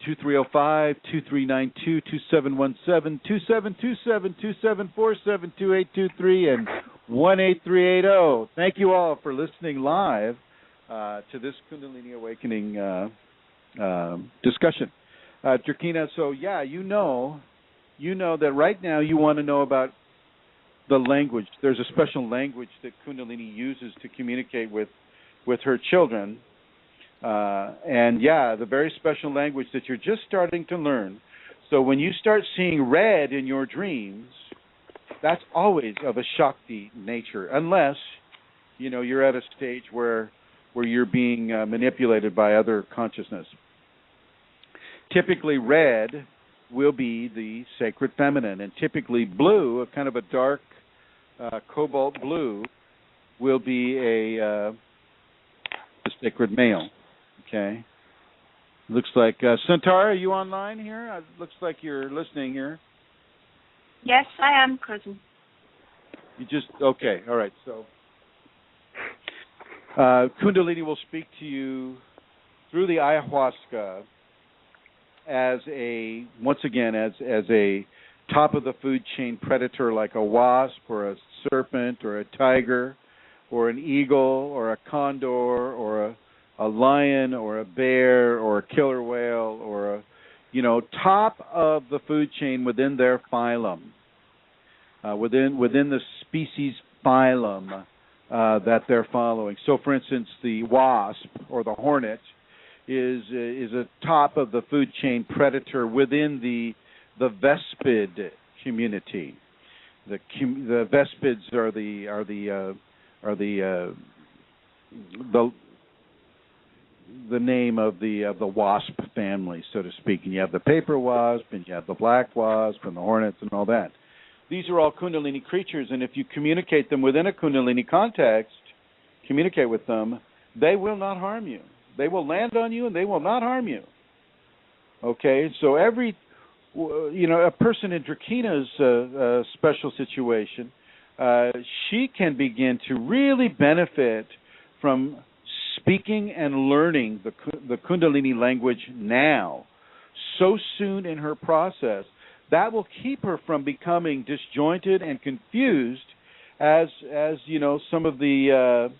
2305, 2392, 2717, 2727, 2747, 2823, and 18380. Thank you all for listening live to this Kundalini Awakening discussion. Drakina, so yeah, you know that right now you want to know about the language. There's a special language that Kundalini uses to communicate with her children. The very special language that you're just starting to learn. So when you start seeing red in your dreams, that's always of a Shakti nature, unless, you're at a stage where you're being manipulated by other consciousness. Typically red will be the sacred feminine, and typically blue, a kind of a dark cobalt blue, will be the sacred male. Okay. Looks like Santara, are you online here? Looks like you're listening here. Yes, I am, cousin. Okay, all right. So Kundalini will speak to you through the ayahuasca as a top of the food chain predator, like a wasp or a serpent or a tiger or an eagle or a condor or a lion or a bear or a killer whale or top of the food chain within their phylum, within the species phylum that they're following. So, for instance, the wasp or the hornet is a top of the food chain predator within the Vespid community. The Vespids are the name of the wasp family, so to speak. And you have the paper wasp, and you have the black wasp, and the hornets, and all that. These are all Kundalini creatures, and if you communicate them within a Kundalini context, communicate with them, they will not harm you. They will land on you, and they will not harm you. Okay, so a person in Drakina's special situation, she can begin to really benefit from speaking and learning the Kundalini language now, so soon in her process. That will keep her from becoming disjointed and confused as some of the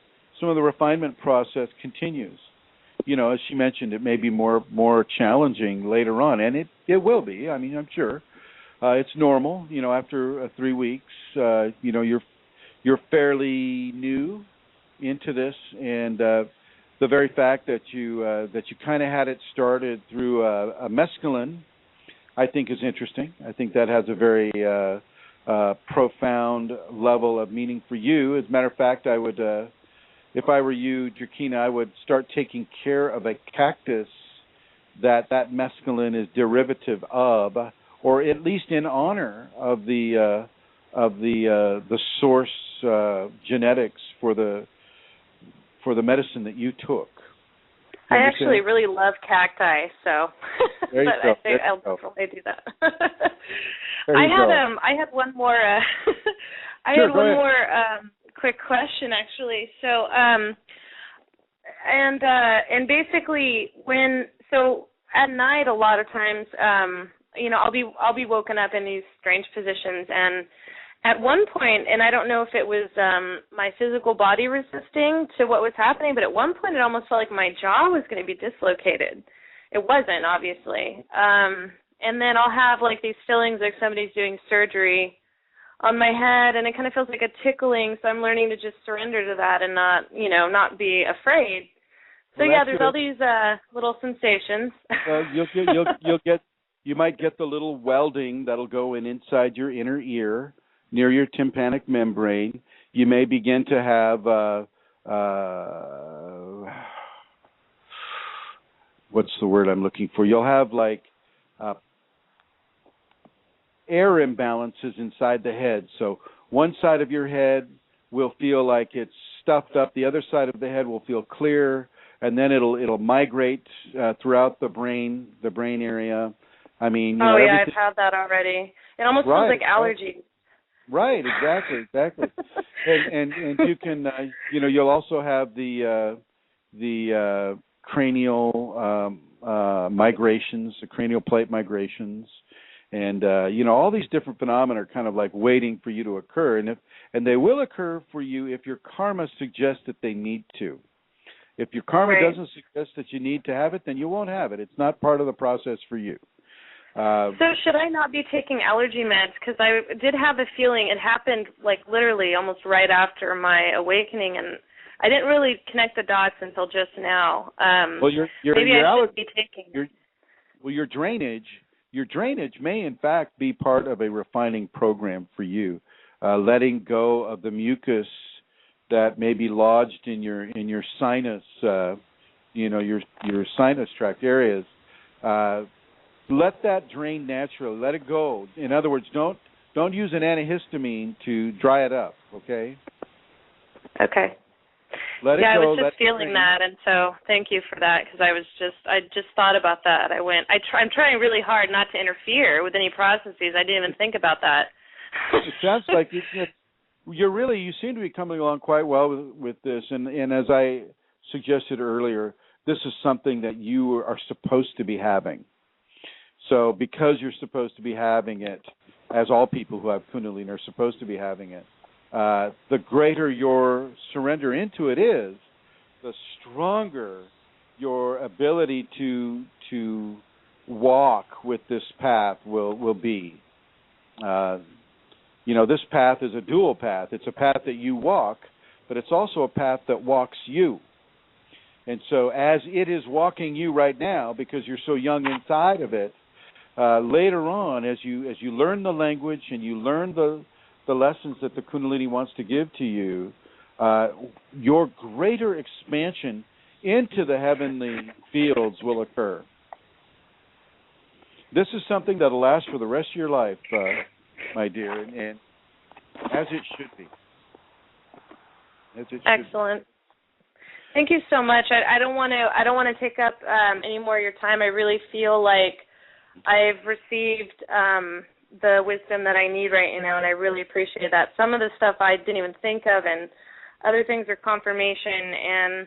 refinement process continues. As she mentioned, it may be more challenging later on, and it will be. I mean, I'm sure it's normal. After 3 weeks, you're fairly new into this, and the very fact that you kind of had it started through a mescaline, I think, is interesting. I think that has a very profound level of meaning for you. As a matter of fact, I would, if I were you, Drakina, I would start taking care of a cactus that mescaline is derivative of, or at least in honor of the source genetics for the medicine that you took. I actually really love cacti, so there you go. I think I'll definitely do that. I had one more. Quick question, actually. So, and basically, at night, a lot of times, I'll be woken up in these strange positions, and at one point, and I don't know if it was my physical body resisting to what was happening, but at one point it almost felt like my jaw was going to be dislocated. It wasn't, obviously. And then I'll have like these feelings like somebody's doing surgery on my head, and it kind of feels like a tickling, so I'm learning to just surrender to that and not be afraid. So well, there's all these little sensations. Well, you might get the little welding that'll go inside your inner ear, near your tympanic membrane. You may begin to have what's the word I'm looking for? You'll have like air imbalances inside the head. So one side of your head will feel like it's stuffed up. The other side of the head will feel clear, and then it'll migrate throughout the brain area. I mean, I've had that already. It almost feels like allergies. Right, exactly. and you can, you'll also have the cranial migrations, the cranial plate migrations, and all these different phenomena are kind of like waiting for you to occur, and they will occur for you if your karma suggests that they need to. If your karma doesn't suggest that you need to have it, then you won't have it. It's not part of the process for you. So should I not be taking allergy meds? Because I did have a feeling it happened like literally almost right after my awakening, and I didn't really connect the dots until just now. Well, maybe I should be taking. Your drainage may in fact be part of a refining program for you, letting go of the mucus that may be lodged in your sinus, your sinus tract areas. Let that drain naturally. Let it go. In other words, don't use an antihistamine to dry it up. Okay. Okay. Let it go. I was just feeling that, and so thank you for that, because I just thought about that. I'm trying really hard not to interfere with any processes. I didn't even think about that. It sounds like you seem to be coming along quite well with this, and as I suggested earlier, this is something that you are supposed to be having. So because you're supposed to be having it, as all people who have Kundalini are supposed to be having it, the greater your surrender into it is, the stronger your ability to walk with this path will be. This path is a dual path. It's a path that you walk, but it's also a path that walks you. And so as it is walking you right now, because you're so young inside of it, later on, as you learn the language and you learn the lessons that the Kundalini wants to give to you, your greater expansion into the heavenly fields will occur. This is something that will last for the rest of your life, my dear, and as it should be. Excellent. Thank you so much. I don't want to take up any more of your time. I really feel like I've received the wisdom that I need right now, and I really appreciate that. Some of the stuff I didn't even think of, and other things are confirmation. And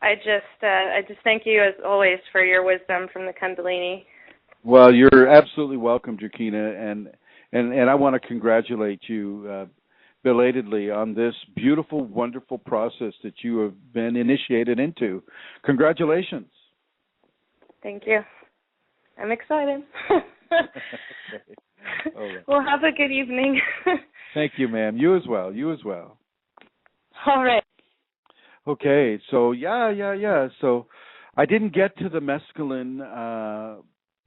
I just thank you as always for your wisdom from the Kundalini. Well, you're absolutely welcome, Jacquina, and I want to congratulate you belatedly on this beautiful, wonderful process that you have been initiated into. Congratulations. Thank you. I'm excited. Okay. Right. Well, have a good evening. Thank you, ma'am. You as well. All right. Okay, so yeah. So I didn't get to the mescaline,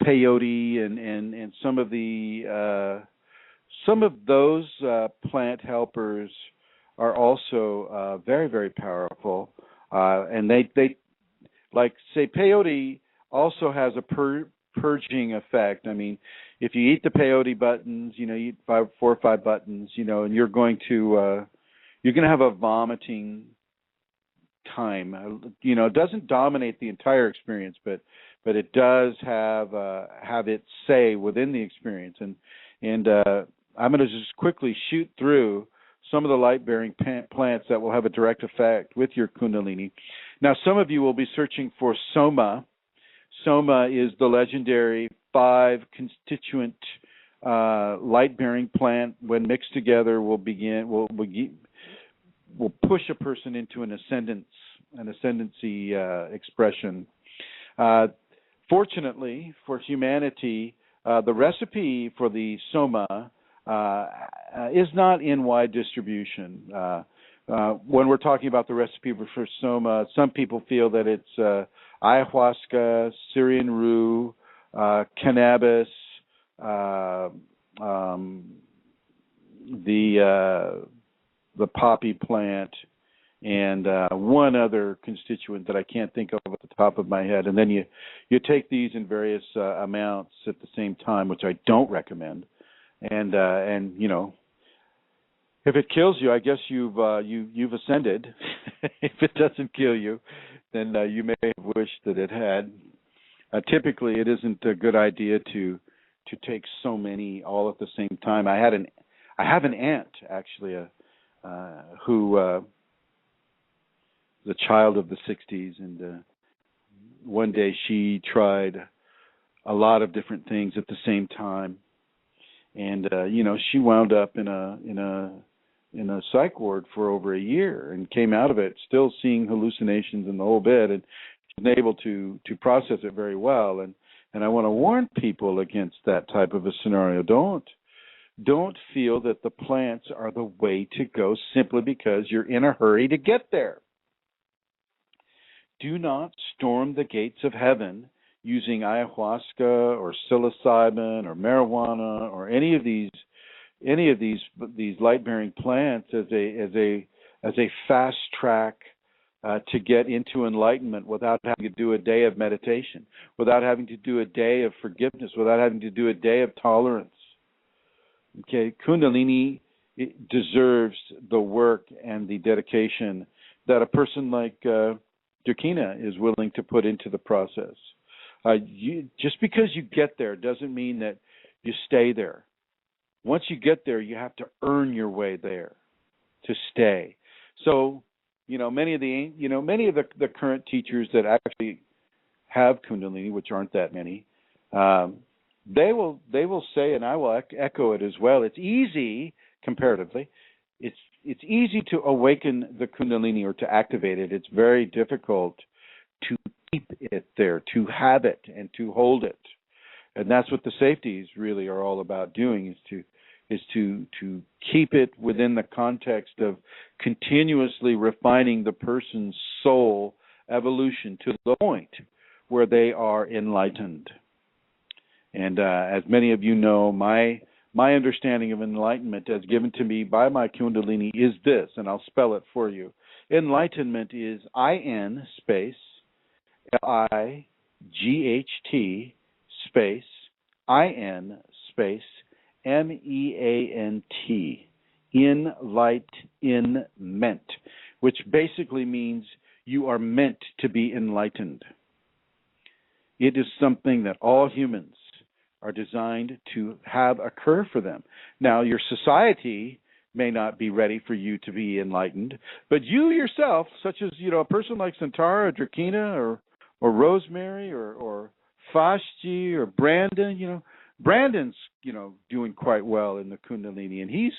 peyote, and some of those plant helpers are also very, very powerful, and they like say peyote also has a purging effect. I mean, if you eat the peyote buttons, you eat 4 or 5 buttons, and you're going to have a vomiting time. It doesn't dominate the entire experience, but it does have its say within the experience. And I'm going to just quickly shoot through some of the light-bearing plants that will have a direct effect with your Kundalini. Now, some of you will be searching for Soma. Soma is the legendary 5-constituent light-bearing plant. When mixed together, will push a person into an ascendancy expression. Fortunately for humanity, the recipe for the Soma is not in wide distribution. When we're talking about the recipe for Soma, some people feel that it's ayahuasca, Syrian rue, cannabis, the poppy plant, and one other constituent that I can't think of at the top of my head. And then you take these in various amounts at the same time, which I don't recommend. And if it kills you, I guess you've ascended. If it doesn't kill you, then you may have wished that it had. Typically, it isn't a good idea to take so many all at the same time. I have an aunt actually, who the child of the 60s, and one day she tried a lot of different things at the same time, and she wound up in a psych ward for over a year and came out of it still seeing hallucinations and the whole bit, and she was able to process it very well. And I want to warn people against that type of a scenario. Don't feel that the plants are the way to go simply because you're in a hurry to get there. Do not storm the gates of heaven using ayahuasca or psilocybin or marijuana or any of these light-bearing plants as a fast track to get into enlightenment without having to do a day of meditation, without having to do a day of forgiveness, without having to do a day of tolerance. Okay, Kundalini, it deserves the work and the dedication that a person like Drakina is willing to put into the process. Just because you get there doesn't mean that you stay there. Once you get there, you have to earn your way there to stay. So, many of the current teachers that actually have Kundalini, which aren't that many, they will say, and I will echo it as well. It's easy comparatively. It's easy to awaken the Kundalini or to activate it. It's very difficult to keep it there, to have it, and to hold it. And that's what the safeties really are all about doing, is to keep it within the context of continuously refining the person's soul evolution to the point where they are enlightened. And as many of you know, my understanding of enlightenment as given to me by my Kundalini is this, and I'll spell it for you. Enlightenment is I-N space L-I-G-H-T space I-N space M-E-A-N-T, enlightenment, which basically means you are meant to be enlightened. It is something that all humans are designed to have occur for them. Now, your society may not be ready for you to be enlightened, but you yourself, such as a person like Santara, or Drakina, or Rosemary, or Fashti, or Brandon, Brandon's doing quite well in the Kundalini, and he's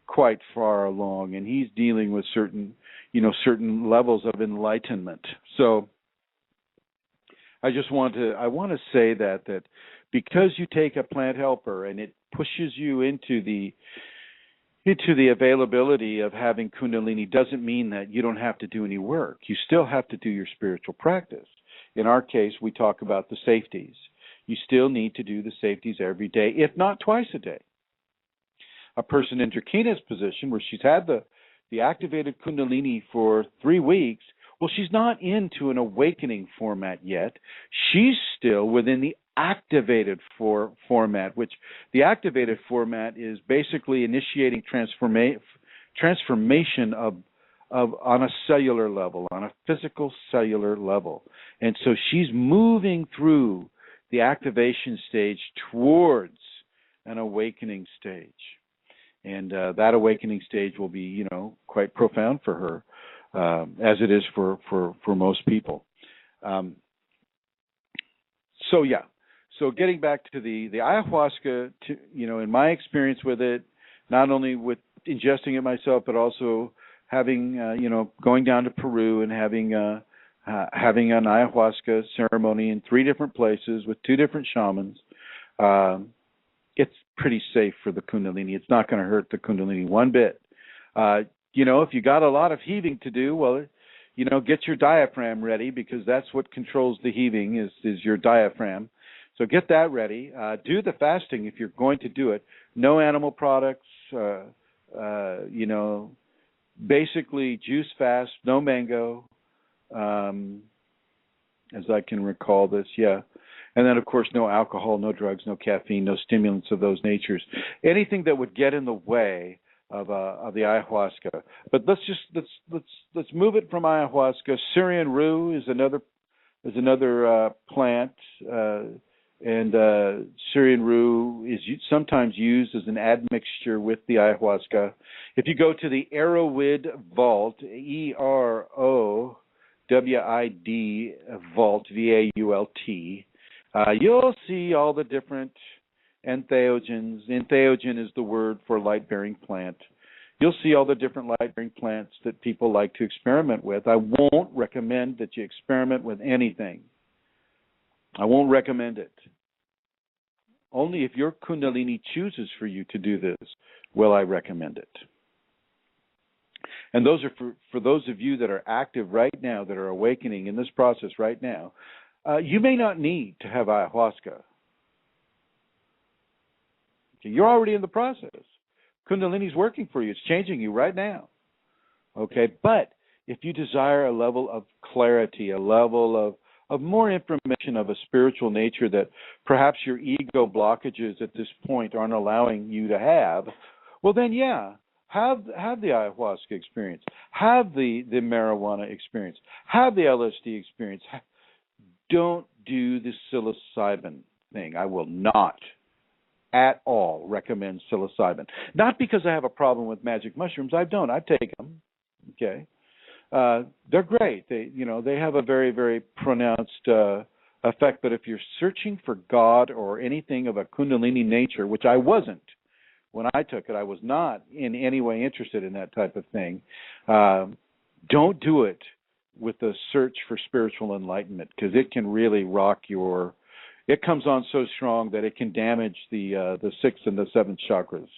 quite far along, and he's dealing with certain levels of enlightenment. So I want to say that because you take a plant helper and it pushes you into the availability of having Kundalini doesn't mean that you don't have to do any work. You still have to do your spiritual practice. In our case, we talk about the safeties. You still need to do the safeties every day, if not twice a day. A person in Drakina's position, where she's had the activated Kundalini for 3 weeks, well, she's not into an awakening format yet. She's still within the activated format, which the activated format is basically initiating transformation of on a cellular level, on a physical cellular level. And so she's moving through the activation stage towards an awakening stage. And that awakening stage will be, quite profound for her, as it is for most people. So getting back to the ayahuasca, in my experience with it, not only with ingesting it myself, but also having, going down to Peru and having an ayahuasca ceremony in 3 different places with 2 different shamans, it's pretty safe for the Kundalini. It's not going to hurt the Kundalini one bit. If you got a lot of heaving to do, well, get your diaphragm ready, because that's what controls the heaving is your diaphragm. So get that ready. Do the fasting if you're going to do it. No animal products, basically juice fast, no mango, as I can recall this, yeah. And then, of course, no alcohol, no drugs, no caffeine, no stimulants of those natures. Anything that would get in the way of the ayahuasca. But let's move it from ayahuasca. Syrian rue is another plant, and Syrian rue is sometimes used as an admixture with the ayahuasca. If you go to the Erowid Vault, EROWID Vault, VAULT, you'll see all the different entheogens. Entheogen is the word for light-bearing plant. You'll see all the different light-bearing plants that people like to experiment with. I won't recommend that you experiment with anything. I won't recommend it. Only if your Kundalini chooses for you to do this will I recommend it. And those are for those of you that are active right now, that are awakening in this process right now. You may not need to have ayahuasca. Okay, you're already in the process. Kundalini's working for you. It's changing you right now. Okay, but if you desire a level of clarity, a level of more information of a spiritual nature that perhaps your ego blockages at this point aren't allowing you to have, well then, yeah, have the ayahuasca experience, have the marijuana experience, have the LSD experience. Don't do the psilocybin thing. I will not at all recommend psilocybin. Not because I have a problem with magic mushrooms. I don't. I take them. Okay. They're great. They have a very, very pronounced effect. But if you're searching for God or anything of a Kundalini nature, which I wasn't when I took it, I was not in any way interested in that type of thing. Don't do it with the search for spiritual enlightenment, because it can really rock your. It comes on so strong that it can damage the 6th and the 7th chakras.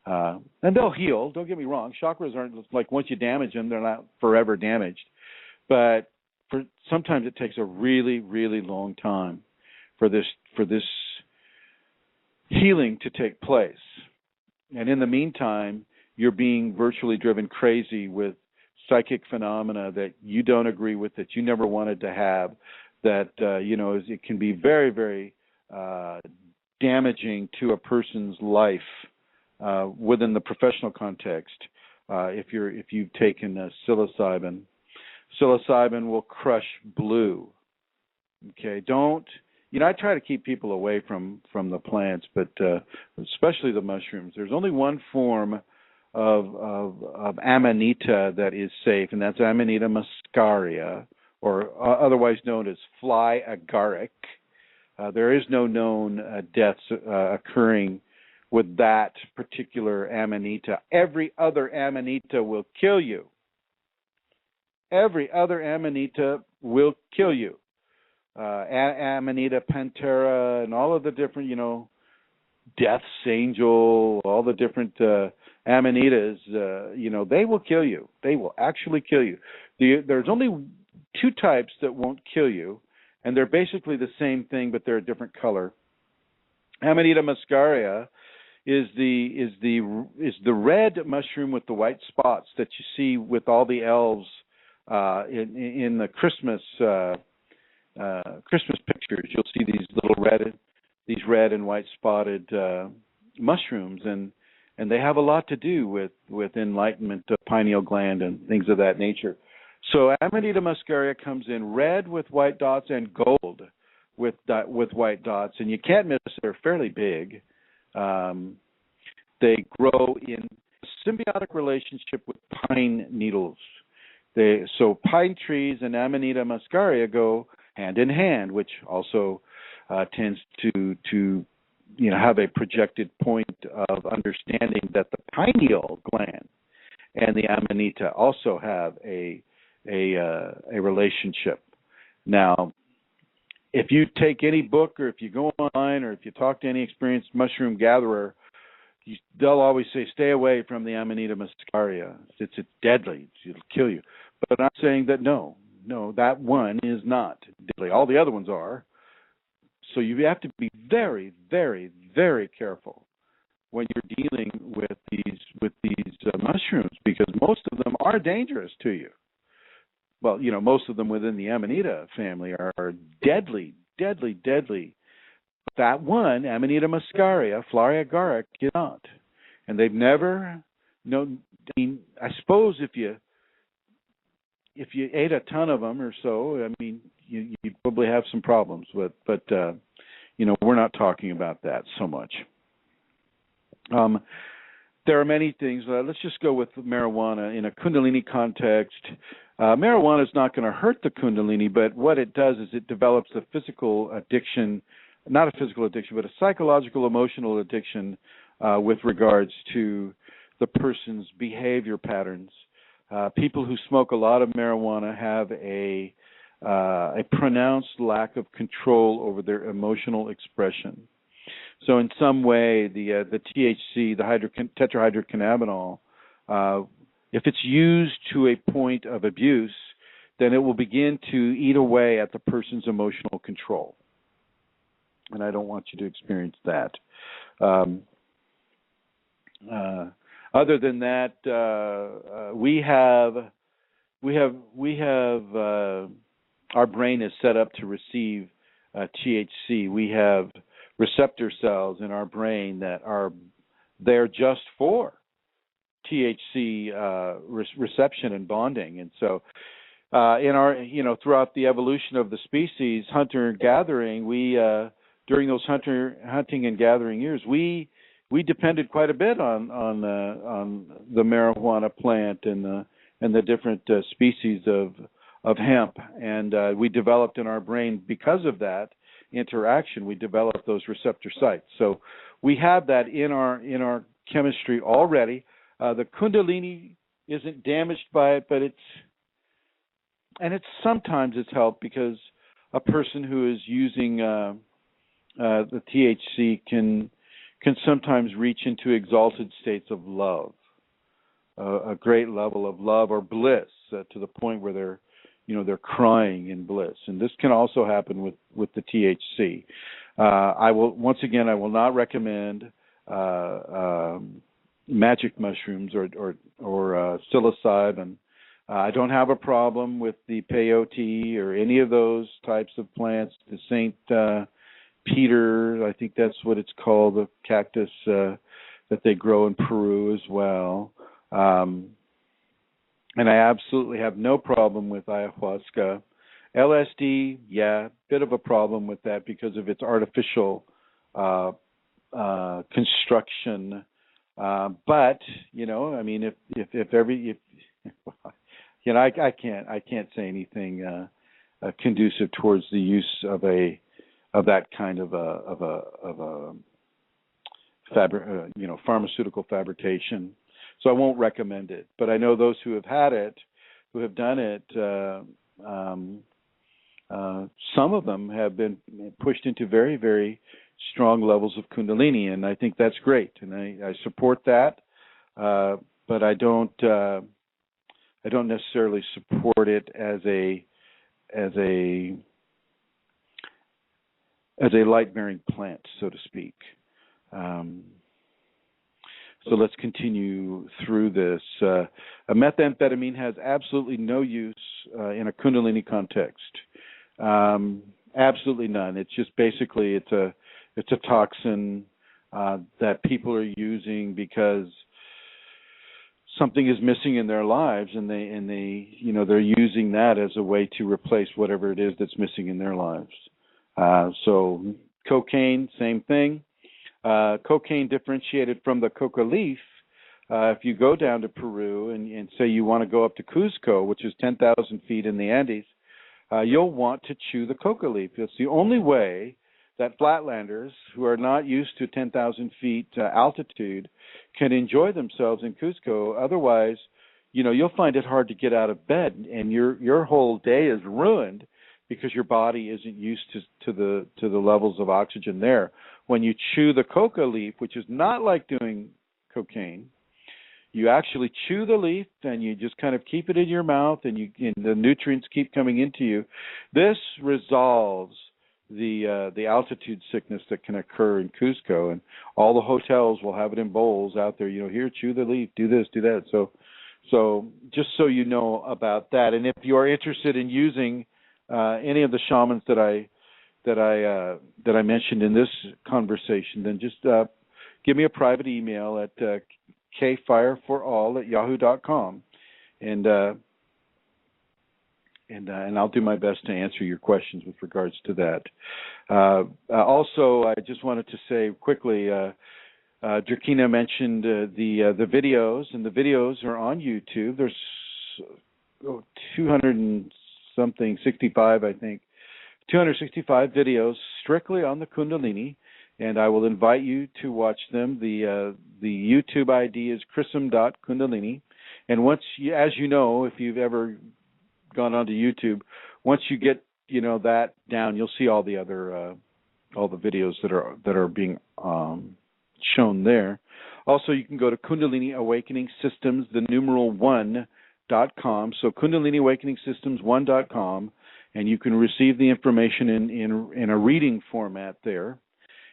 And they'll heal. Don't get me wrong. Chakras aren't like once you damage them, they're not forever damaged. But sometimes it takes a really, really long time for this healing to take place. And in the meantime, you're being virtually driven crazy with psychic phenomena that you don't agree with, that you never wanted to have. That it can be very, very damaging to a person's life. Within the professional context, if you've taken psilocybin will crush blue. Okay, don't. I try to keep people away from the plants, but especially the mushrooms. There's only one form of amanita that is safe, and that's Amanita muscaria, or otherwise known as fly agaric. There is no known deaths occurring with that particular amanita. Every other amanita will kill you. Every other amanita will kill you. Amanita pantera and all of the different, death's angel, all the different amanitas, they will kill you. They will actually kill you. There's only 2 types that won't kill you, and they're basically the same thing, but they're a different color. Amanita muscaria is the red mushroom with the white spots that you see with all the elves in the Christmas pictures. You'll see these little red and white spotted mushrooms, and and they have a lot to do with enlightenment of pineal gland and things of that nature. So Amanita muscaria comes in red with white dots and gold with white dots, and you can't miss it. They're fairly big. They grow in symbiotic relationship with pine needles. So pine trees and Amanita muscaria go hand in hand, which also tends to have a projected point of understanding that the pineal gland and the Amanita also have a relationship. Now, if you take any book, or if you go online, or if you talk to any experienced mushroom gatherer, they'll always say, stay away from the Amanita muscaria. It's deadly. It'll kill you. But I'm saying that no, that one is not deadly. All the other ones are. So you have to be very, very, very careful when you're dealing with these mushrooms, because most of them are dangerous to you. Well, most of them within the Amanita family are deadly, deadly, deadly. That one, Amanita muscaria, Flaria agaric, is not. And they've never known. I mean, I suppose if you ate a ton of them or so, I mean, you'd probably have some problems with. But we're not talking about that so much. There are many things. Let's just go with marijuana in a Kundalini context. Marijuana is not going to hurt the Kundalini, but what it does is it develops a physical addiction, not a physical addiction, but a psychological, emotional addiction with regards to the person's behavior patterns. People who smoke a lot of marijuana have a pronounced lack of control over their emotional expression. So in some way, the THC, the tetrahydrocannabinol, if it's used to a point of abuse, then it will begin to eat away at the person's emotional control. And I don't want you to experience that. Other than that, we have our brain is set up to receive THC. We have receptor cells in our brain that are there just for THC reception and bonding. And so in our, throughout the evolution of the species, hunter and gathering, we during those hunting and gathering years, we depended quite a bit on the marijuana plant and the different species of hemp, and we developed in our brain, because of that interaction, we developed those receptor sites. So we have that in our chemistry already. The Kundalini isn't damaged by it, but sometimes it's helped because a person who is using the THC can sometimes reach into exalted states of love, a great level of love or bliss to the point where they're crying in bliss, and this can also happen with the THC. I will not recommend magic mushrooms or psilocybin. I don't have a problem with the peyote or any of those types of plants. The Saint Peter, I think that's what it's called, the cactus that they grow in Peru as well. And I absolutely have no problem with ayahuasca. LSD, yeah, bit of a problem with that because of its artificial construction. But I can't say anything conducive towards the use of that kind of a pharmaceutical fabrication. So I won't recommend it. But I know those who have had it, who have done it, some of them have been pushed into very, very strong levels of Kundalini, and I think that's great, and I support that. But I don't necessarily support it as a light-bearing plant, so to speak. So let's continue through this. Methamphetamine has absolutely no use in a Kundalini context. Absolutely none. It's just basically it's a toxin. that people are using because something is missing in their lives, and they they're using that as a way to replace whatever it is that's missing in their lives. So cocaine, same thing. Cocaine differentiated from the coca leaf. If you go down to Peru and say you want to go up to Cuzco, which is 10,000 feet in the Andes, you'll want to chew the coca leaf. It's the only way that flatlanders who are not used to 10,000 feet altitude can enjoy themselves in Cuzco. Otherwise, you'll find it hard to get out of bed, and your whole day is ruined because your body isn't used to the levels of oxygen there. When you chew the coca leaf, which is not like doing cocaine, you actually chew the leaf and you just kind of keep it in your mouth, and the nutrients keep coming into you. This resolves the altitude sickness that can occur in Cuzco, and all the hotels will have it in bowls out there. Here, chew the leaf, do this, do that. So just so you know about that, and if you are interested in using any of the shamans that I mentioned in this conversation, then just give me a private email at kfireforall@yahoo.com, and I'll do my best to answer your questions with regards to that. Also, I just wanted to say quickly, Drakina mentioned the videos, and the videos are on YouTube. There's 200 and something, 65, I think, 265 videos strictly on the Kundalini, and I will invite you to watch them. The YouTube ID is chrism.kundalini, and once you, as you know, if you've ever gone onto YouTube, once you get that down, you'll see all the other all the videos that are being shown there. Also, you can go to Kundalini Awakening Systems, the numeral 1.com. So Kundalini Awakening Systems 1.com, and you can receive the information in a reading format there.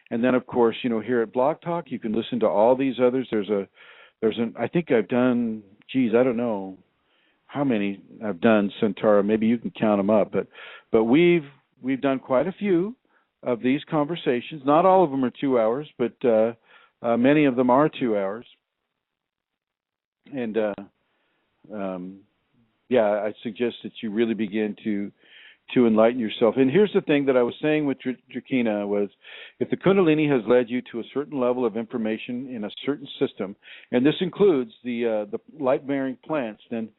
And then, of course, here at Blog Talk, you can listen to all these others. I think I've done, I don't know how many I've done, Santara. Maybe you can count them up, but we've done quite a few of these conversations. Not all of them are 2 hours, but many of them are 2 hours. And I suggest that you really begin to enlighten yourself. And here's the thing that I was saying with Drakina was, if the Kundalini has led you to a certain level of information in a certain system, and this includes the light-bearing plants, then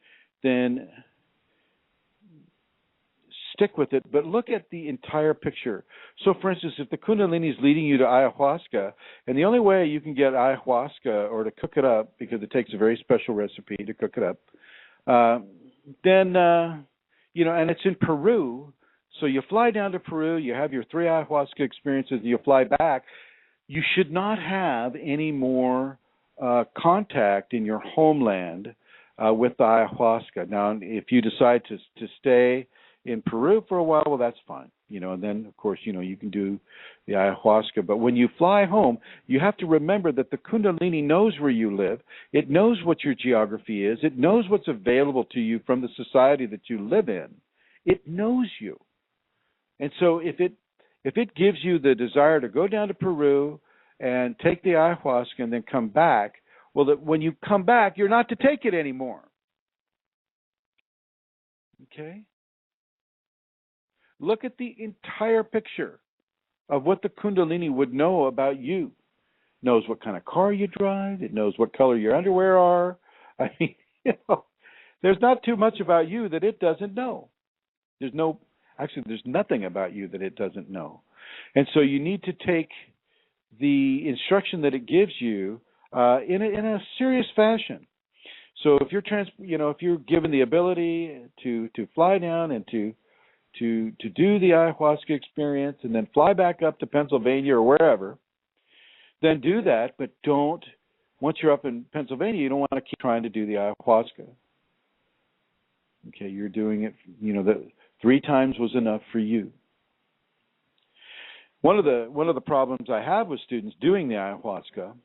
stick with it, but look at the entire picture. So, for instance, if the Kundalini is leading you to ayahuasca, and the only way you can get ayahuasca or to cook it up, because it takes a very special recipe to cook it up, then and it's in Peru, so you fly down to Peru, you have your 3 ayahuasca experiences, you fly back. You should not have any more contact in your homeland with the ayahuasca. Now, if you decide to stay in Peru for a while, well, that's fine, and then, of course, you can do the ayahuasca. But when you fly home, you have to remember that the Kundalini knows where you live. It knows what your geography is. It knows what's available to you from the society that you live in. It knows you. And so if it gives you the desire to go down to Peru and take the ayahuasca and then come back, well, when you come back, you're not to take it anymore. Okay? Look at the entire picture of what the Kundalini would know about you. It knows what kind of car you drive. It knows what color your underwear are. I mean, there's not too much about you that it doesn't know. There's nothing about you that it doesn't know. And so you need to take the instruction that it gives you in a serious fashion. So if if you're given the ability to fly down and to do the ayahuasca experience and then fly back up to Pennsylvania or wherever, then do that. But once you're up in Pennsylvania, you don't want to keep trying to do the ayahuasca. Okay, you're doing it, the 3 times was enough for you. One of the problems I have with students doing the ayahuasca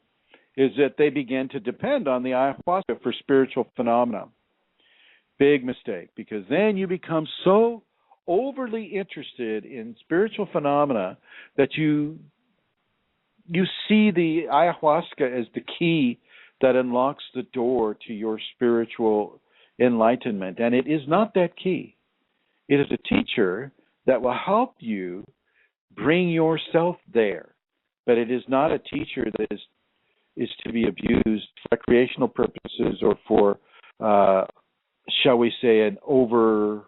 is that they begin to depend on the ayahuasca for spiritual phenomena. Big mistake, because then you become so overly interested in spiritual phenomena that you you see the ayahuasca as the key that unlocks the door to your spiritual enlightenment. And it is not that key. It is a teacher that will help you bring yourself there. But it is not a teacher that is to be abused for recreational purposes or for, shall we say, an overactive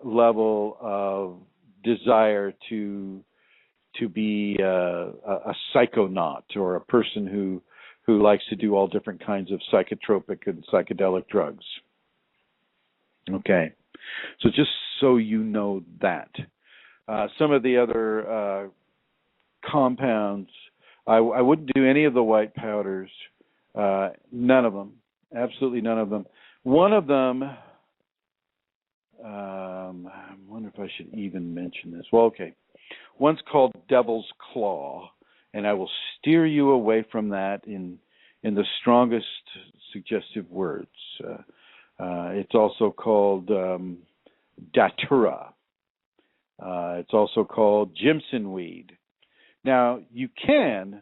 level of desire to be a psychonaut or a person who likes to do all different kinds of psychotropic and psychedelic drugs. Okay, so just so you know that. Some of the other compounds, I wouldn't do any of the white powders, none of them, absolutely none of them. One of them, I wonder if I should even mention this. Well, okay. One's called Devil's Claw, and I will steer you away from that in the strongest suggestive words. It's also called Datura. It's also called Jimson weed. Now, you can,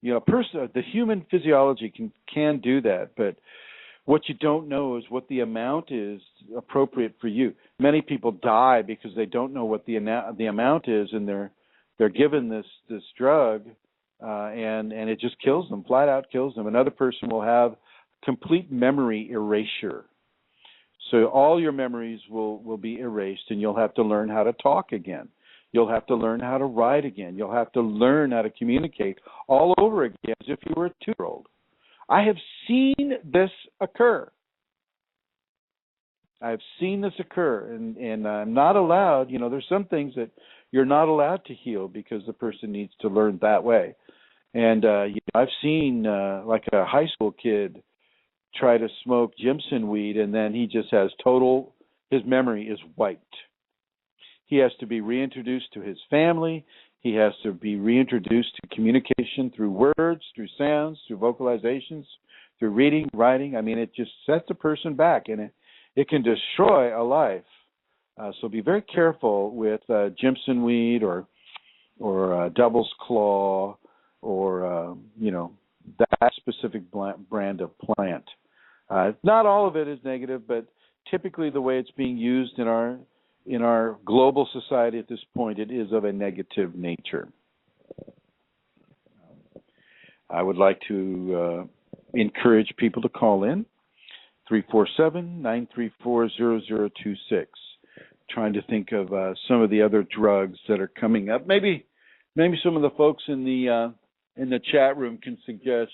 the human physiology can do that, but what you don't know is what the amount is appropriate for you. Many people die because they don't know what the amount is, and they're given this drug, and it just kills them, flat out kills them. Another person will have complete memory erasure. So all your memories will be erased, and you'll have to learn how to talk again. You'll have to learn how to write again. You'll have to learn how to communicate all over again as if you were a 2-year-old. I have seen this occur. I've seen this occur, and I'm not allowed, there's some things that you're not allowed to heal because the person needs to learn that way. And I've seen like a high school kid try to smoke Jimson weed, and then he just has his memory is wiped. He has to be reintroduced to his family. He has to be reintroduced to communication through words, through sounds, through vocalizations, through reading, writing. I mean, it just sets a person back, and it can destroy a life. So be very careful with Jimson weed or Devil's Claw or, that specific brand of plant. Not all of it is negative, but typically the way it's being used in our global society at this point, it is of a negative nature. I would like to encourage people to call in, 347-934-0026. Trying to think of some of the other drugs that are coming up. Maybe some of the folks in the chat room can suggest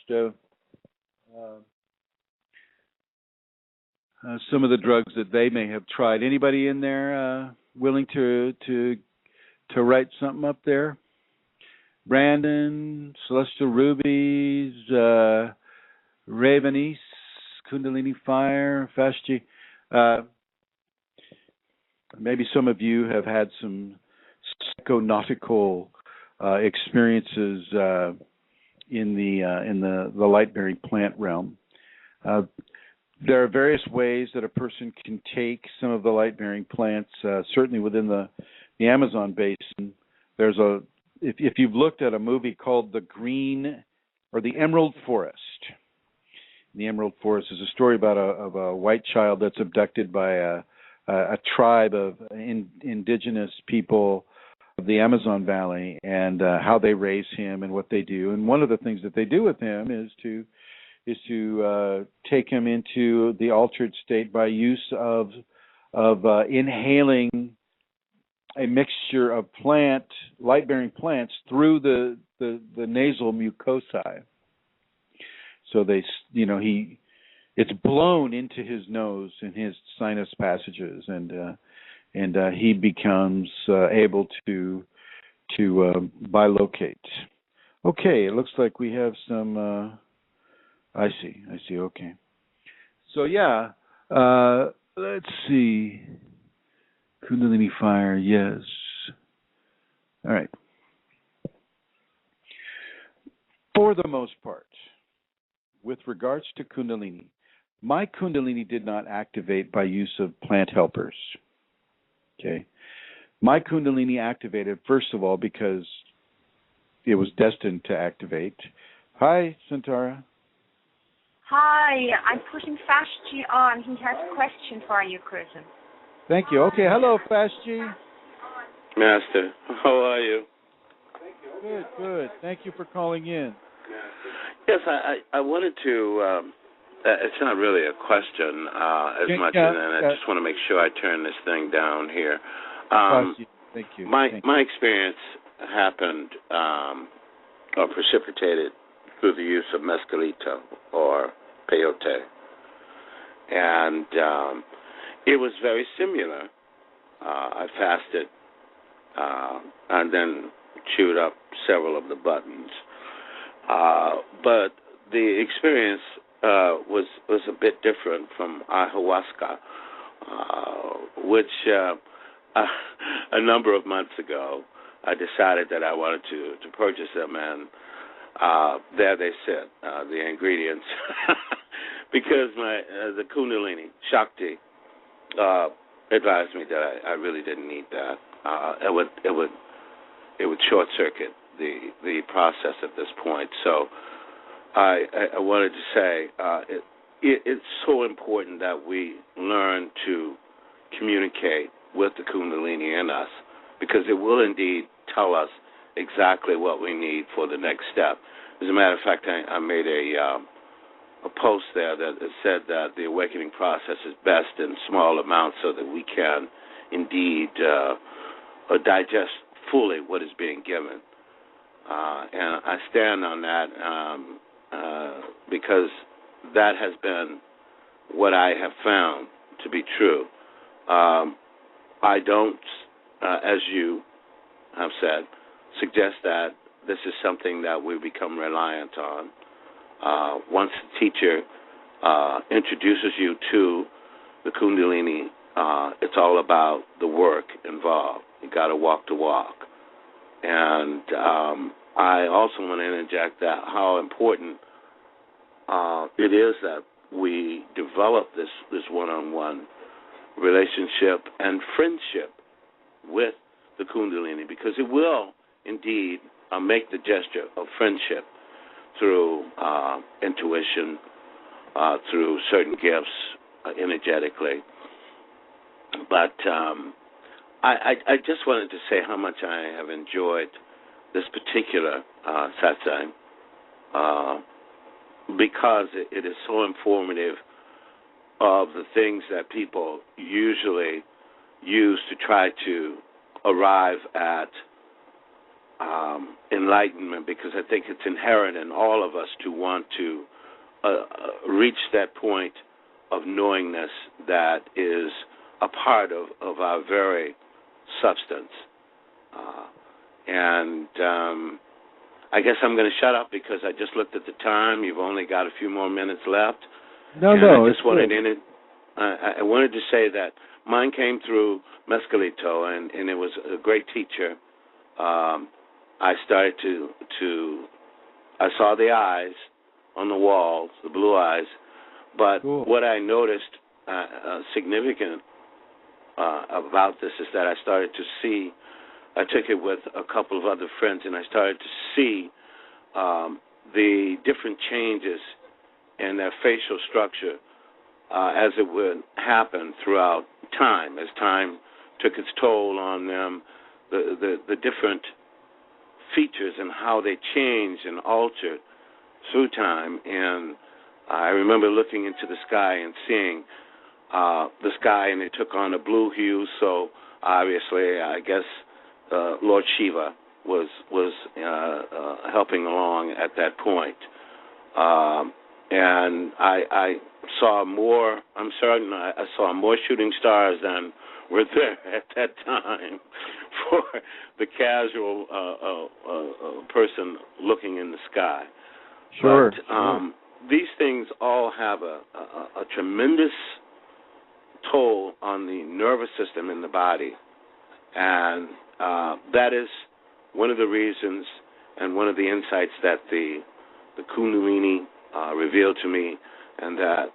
some of the drugs that they may have tried. Anybody in there willing to write something up there? Brandon, Celestial Rubies, Ravenice, Kundalini Fire, Fashti. Maybe some of you have had some psychonautical experiences in the light-bearing plant realm. There are various ways that a person can take some of the light-bearing plants. Certainly within the Amazon basin, there's if you've looked at a movie called The Green or The Emerald Forest. The Emerald Forest is a story about a white child that's abducted by a tribe of indigenous people of the Amazon Valley, and how they raise him and what they do. And one of the things that they do with him is to take him into the altered state by use of inhaling a mixture of light-bearing plants through the nasal mucosa. So it's blown into his nose and his sinus passages, and he becomes able to bilocate. Okay, it looks like we have some. I see. Okay. So yeah, let's see. Kundalini Fire, yes. All right. For the most part, with regards to Kundalini, my Kundalini did not activate by use of plant helpers. Okay. My Kundalini activated, first of all, because it was destined to activate. Hi, Santara. Hi, I'm putting Fashji on. He has a question for you, Kristen. Thank you. Okay, hello, Fashji. Master, how are you? Good, good. Thank you for calling in. Yes, I wanted to, it's not really a question as much, and I just want to make sure I turn this thing down here. Thank you. My experience happened or precipitated through the use of mescalito or peyote. And it was very similar. I fasted and then chewed up several of the buttons. But the experience was a bit different from ayahuasca, which a number of months ago I decided that I wanted to purchase them, and there they sit, the ingredients, because the Kundalini, Shakti, advised me that I really didn't need that. It would short circuit the process at this point. So I wanted to say it's so important that we learn to communicate with the Kundalini in us, because it will indeed tell us exactly what we need for the next step. As a matter of fact, I made a post there that said that the awakening process is best in small amounts so that we can indeed digest fully what is being given. And I stand on that because that has been what I have found to be true. I don't, as you have said, suggest that this is something that we become reliant on. Once the teacher introduces you to the Kundalini, it's all about the work involved. You got to walk the walk. And I also want to interject that how important it is that we develop this one-on-one relationship and friendship with the Kundalini, because it will indeed make the gesture of friendship through intuition, through certain gifts energetically. But I just wanted to say how much I have enjoyed this particular satsang, because it is so informative of the things that people usually use to try to arrive at enlightenment, because I think it's inherent in all of us to want to reach that point of knowingness that is a part of our very substance. And I guess I'm going to shut up because I just looked at the time. You've only got a few more minutes left. No, I just wanted I wanted to say that mine came through mescalito, and it was a great teacher. I started I saw the eyes on the walls, the blue eyes, but what I noticed significant about this is that I started to see, I took it with a couple of other friends, and I started to see the different changes in their facial structure as it would happen throughout time, as time took its toll on them, the different features and how they changed and altered through time. And I remember looking into the sky and seeing the sky, and it took on a blue hue, so obviously I guess Lord Shiva was helping along at that point. And I saw more, I'm certain I saw more shooting stars than were there at that time for the casual person looking in the sky. Sure. But these things all have a tremendous toll on the nervous system in the body. And that is one of the reasons and one of the insights that the Kundalini revealed to me, and that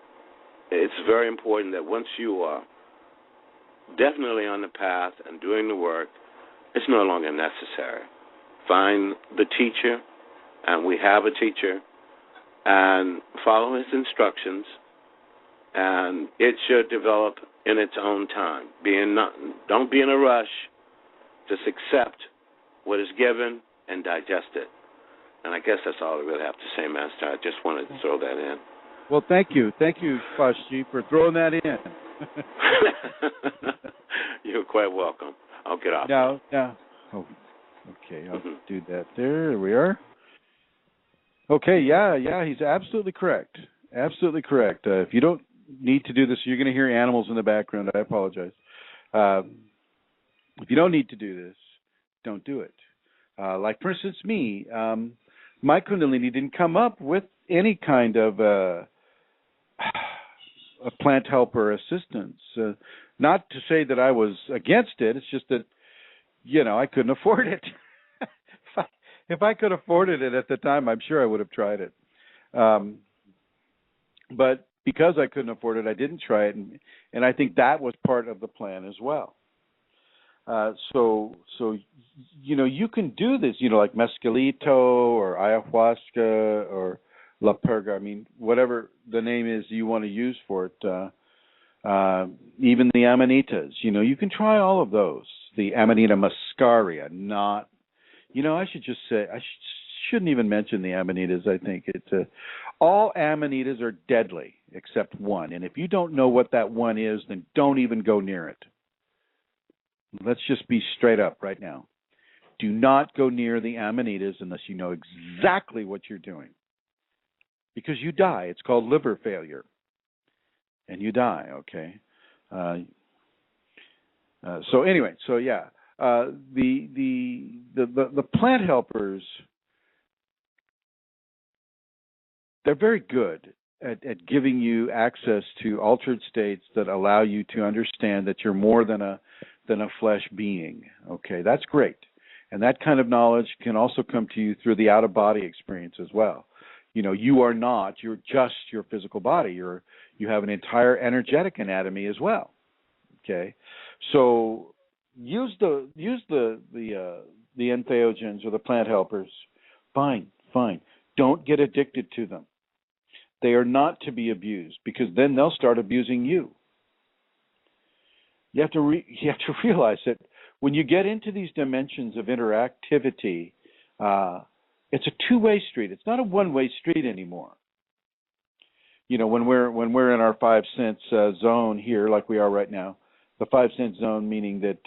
it's very important that once you are definitely on the path and doing the work, it's no longer necessary find the teacher, and we have a teacher, and follow his instructions, and it should develop in its own time. Don't be in a rush. Just accept what is given and digest it. And I guess that's all I really have to say, Master. I just wanted to throw that in. Well, thank you. Thank you, Fashji, for throwing that in. You're quite welcome. I'll get off. Now. Oh, okay, I'll do that there. There we are. Okay, yeah, he's absolutely correct. Absolutely correct. If you don't need to do this, you're going to hear animals in the background. I apologize. If you don't need to do this, don't do it. Like, for instance, me, my Kundalini didn't come up with any kind of a plant helper assistance. Not to say that I was against it. It's just that, I couldn't afford it. If I could have afforded it at the time, I'm sure I would have tried it. But because I couldn't afford it, I didn't try it, and I think that was part of the plan as well. So you can do this, like mescalito or ayahuasca or la purga. I mean, whatever the name is you want to use for it. Even the amanitas, you can try all of those. The Amanita muscaria, not. I should just say, I shouldn't even mention the amanitas. I think it's all amanitas are deadly except one. And if you don't know what that one is, then don't even go near it. Let's just be straight up right now. Do not go near the amanitas unless you know exactly what you're doing. Because you die. It's called liver failure. And you die, okay? The plant helpers, they're very good at giving you access to altered states that allow you to understand that you're more than a flesh being. Okay, that's great. And that kind of knowledge can also come to you through the out-of-body experience as well. You are not, you're just your physical body. You have an entire energetic anatomy as well. Okay? So use the entheogens or the plant helpers. Fine. Don't get addicted to them. They are not to be abused, because then they'll start abusing you. You have to realize that when you get into these dimensions of interactivity, it's a two-way street. It's not a one-way street anymore. When we're in our 5 sense zone here, like we are right now, the 5 sense zone meaning that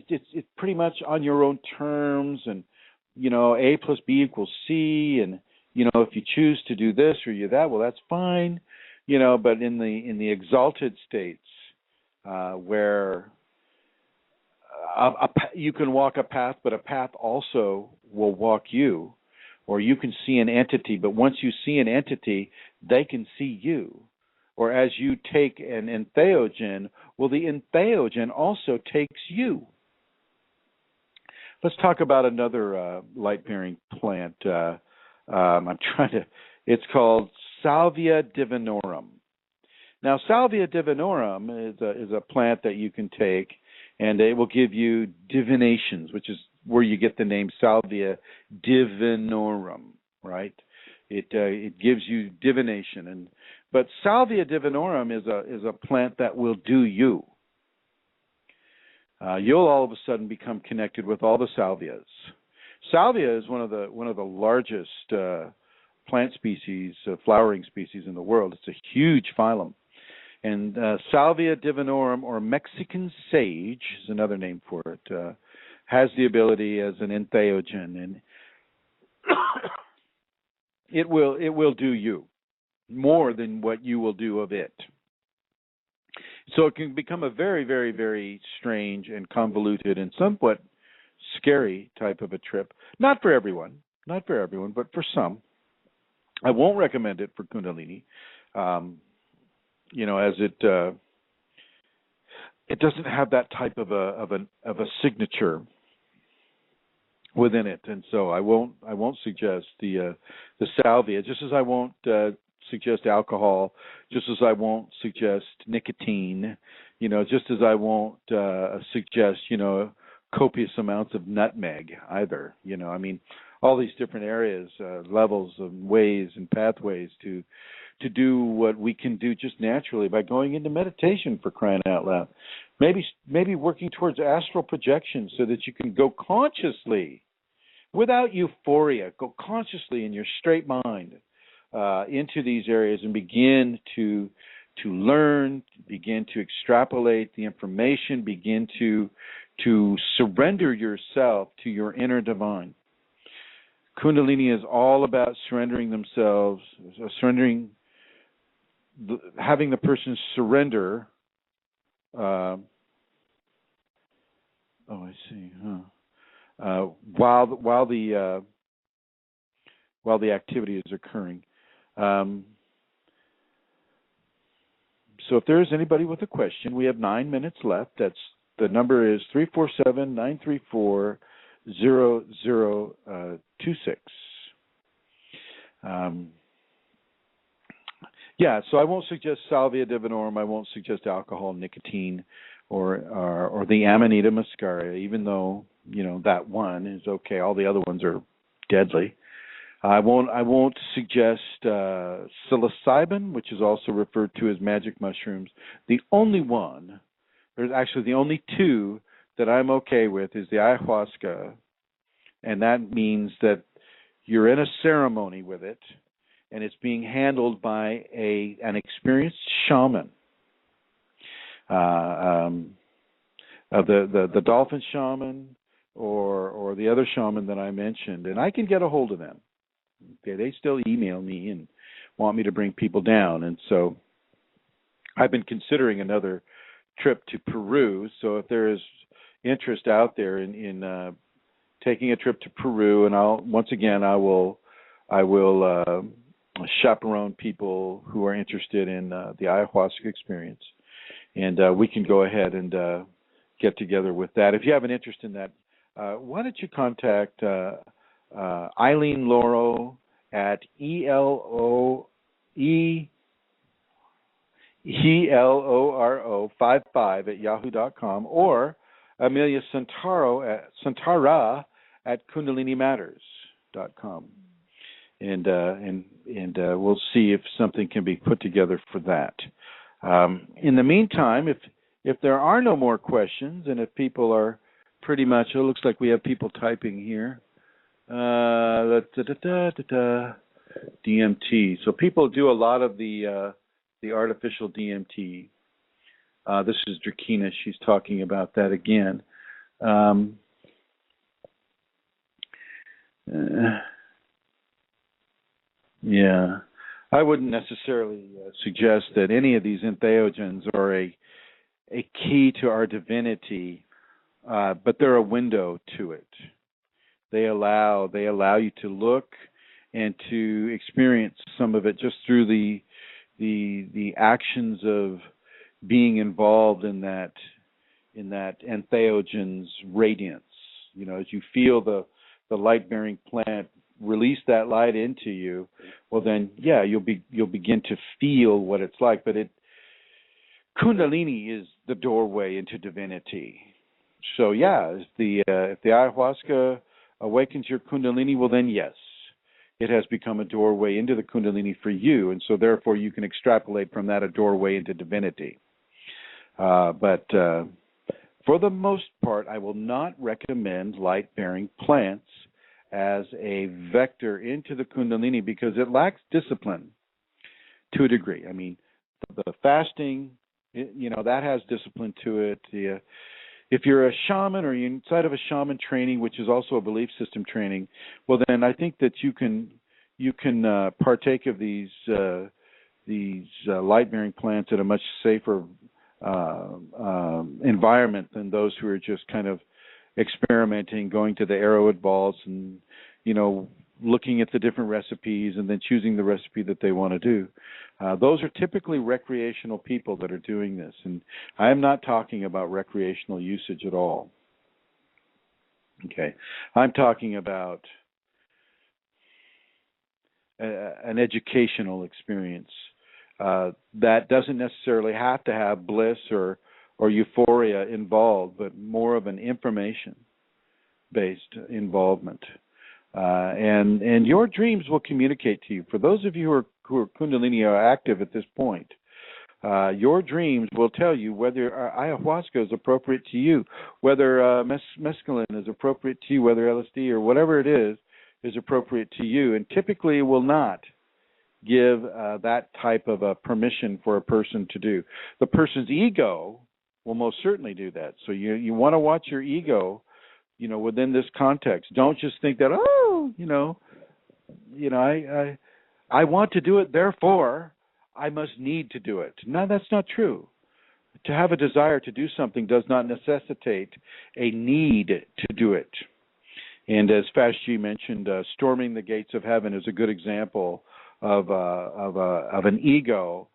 it's pretty much on your own terms, and A plus B equals C, and if you choose to do this or you that, well, that's fine. But in the exalted states, where you can walk a path, but a path also will walk you, or you can see an entity, but once you see an entity, they can see you. Or as you take an entheogen, well, the entheogen also takes you. Let's talk about another light-bearing plant. It's called Salvia divinorum. Now, Salvia divinorum is a plant that you can take, and it will give you divinations, which is where you get the name Salvia divinorum, right? It gives you divination, but Salvia divinorum is a plant that will do you. You'll all of a sudden become connected with all the salvias. Salvia is one of the largest plant species, flowering species in the world. It's a huge phylum. And Salvia divinorum, or Mexican sage, is another name for it, has the ability as an entheogen, and it will do you more than what you will do of it. So it can become a very, very, very strange and convoluted and somewhat scary type of a trip. Not for everyone, but for some. I won't recommend it for Kundalini. As it doesn't have that type of a signature within it, and so I won't suggest the salvia, just as I won't suggest alcohol, just as I won't suggest nicotine, just as I won't suggest copious amounts of nutmeg either. I mean, all these different areas, levels and ways and pathways to do what we can do just naturally by going into meditation, for crying out loud. Maybe working towards astral projection so that you can go consciously, without euphoria, go consciously in your straight mind into these areas and begin to learn, begin to extrapolate the information, begin to surrender yourself to your inner divine. Kundalini is all about surrendering themselves, having the person surrender. I see. While the activity is occurring. So if there is anybody with a question, we have 9 minutes left. The number is 347-934-0026. So I won't suggest salvia divinorum. I won't suggest alcohol, nicotine, or the Amanita muscaria, even though that one is okay. All the other ones are deadly. I won't suggest psilocybin, which is also referred to as magic mushrooms. The only one, there's actually the only two that I'm okay with is the ayahuasca, and that means that you're in a ceremony with it, and it's being handled by an experienced shaman. The dolphin shaman or the other shaman that I mentioned, and I can get a hold of them. Okay, they still email me and want me to bring people down, and so I've been considering another trip to Peru. So if there is interest out there in taking a trip to Peru, and I will chaperone people who are interested in the ayahuasca experience, and we can go ahead and get together with that. If you have an interest in that, why don't you contact Eileen Lauro at ELORO55 at yahoo.com, or Amelia Santara at KundaliniMatters.com, and we'll see if something can be put together for that. In the meantime, if there are no more questions, and if people are pretty much, it looks like we have people typing here. DMT. So people do a lot of the artificial DMT. This is Drakina. She's talking about that again. I wouldn't necessarily suggest that any of these entheogens are a key to our divinity, but they're a window to it. They allow you to look and to experience some of it just through the actions of being involved in that entheogen's radiance. As you feel the light-bearing plant release that light into you, well then, you'll begin to feel what it's like. But Kundalini is the doorway into divinity. So if the ayahuasca awakens your Kundalini, well then yes, it has become a doorway into the Kundalini for you, and so therefore you can extrapolate from that a doorway into divinity. But for the most part, I will not recommend light-bearing plants as a vector into the Kundalini because it lacks discipline to a degree. I mean, the fasting, that has discipline to it. If you're a shaman or you're inside of a shaman training, which is also a belief system training, well then I think that you can partake of these light-bearing plants at a much safer environment than those who are just kind of experimenting, going to the arrowwood vaults and looking at the different recipes and then choosing the recipe that they want to do. Those are typically recreational people that are doing this, and I am not talking about recreational usage at all. Okay, I'm talking about an educational experience that doesn't necessarily have to have bliss or or euphoria involved, but more of an information-based involvement. And your dreams will communicate to you. For those of you who are Kundalini are active at this point, your dreams will tell you whether ayahuasca is appropriate to you, whether mescaline is appropriate to you, whether LSD or whatever it is appropriate to you. And typically it will not give that type of a permission for a person to do. The person's ego will most certainly do that. So you want to watch your ego, within this context. Don't just think that, I want to do it, therefore I must need to do it. No, that's not true. To have a desire to do something does not necessitate a need to do it. And as Fashji mentioned, storming the gates of heaven is a good example of an ego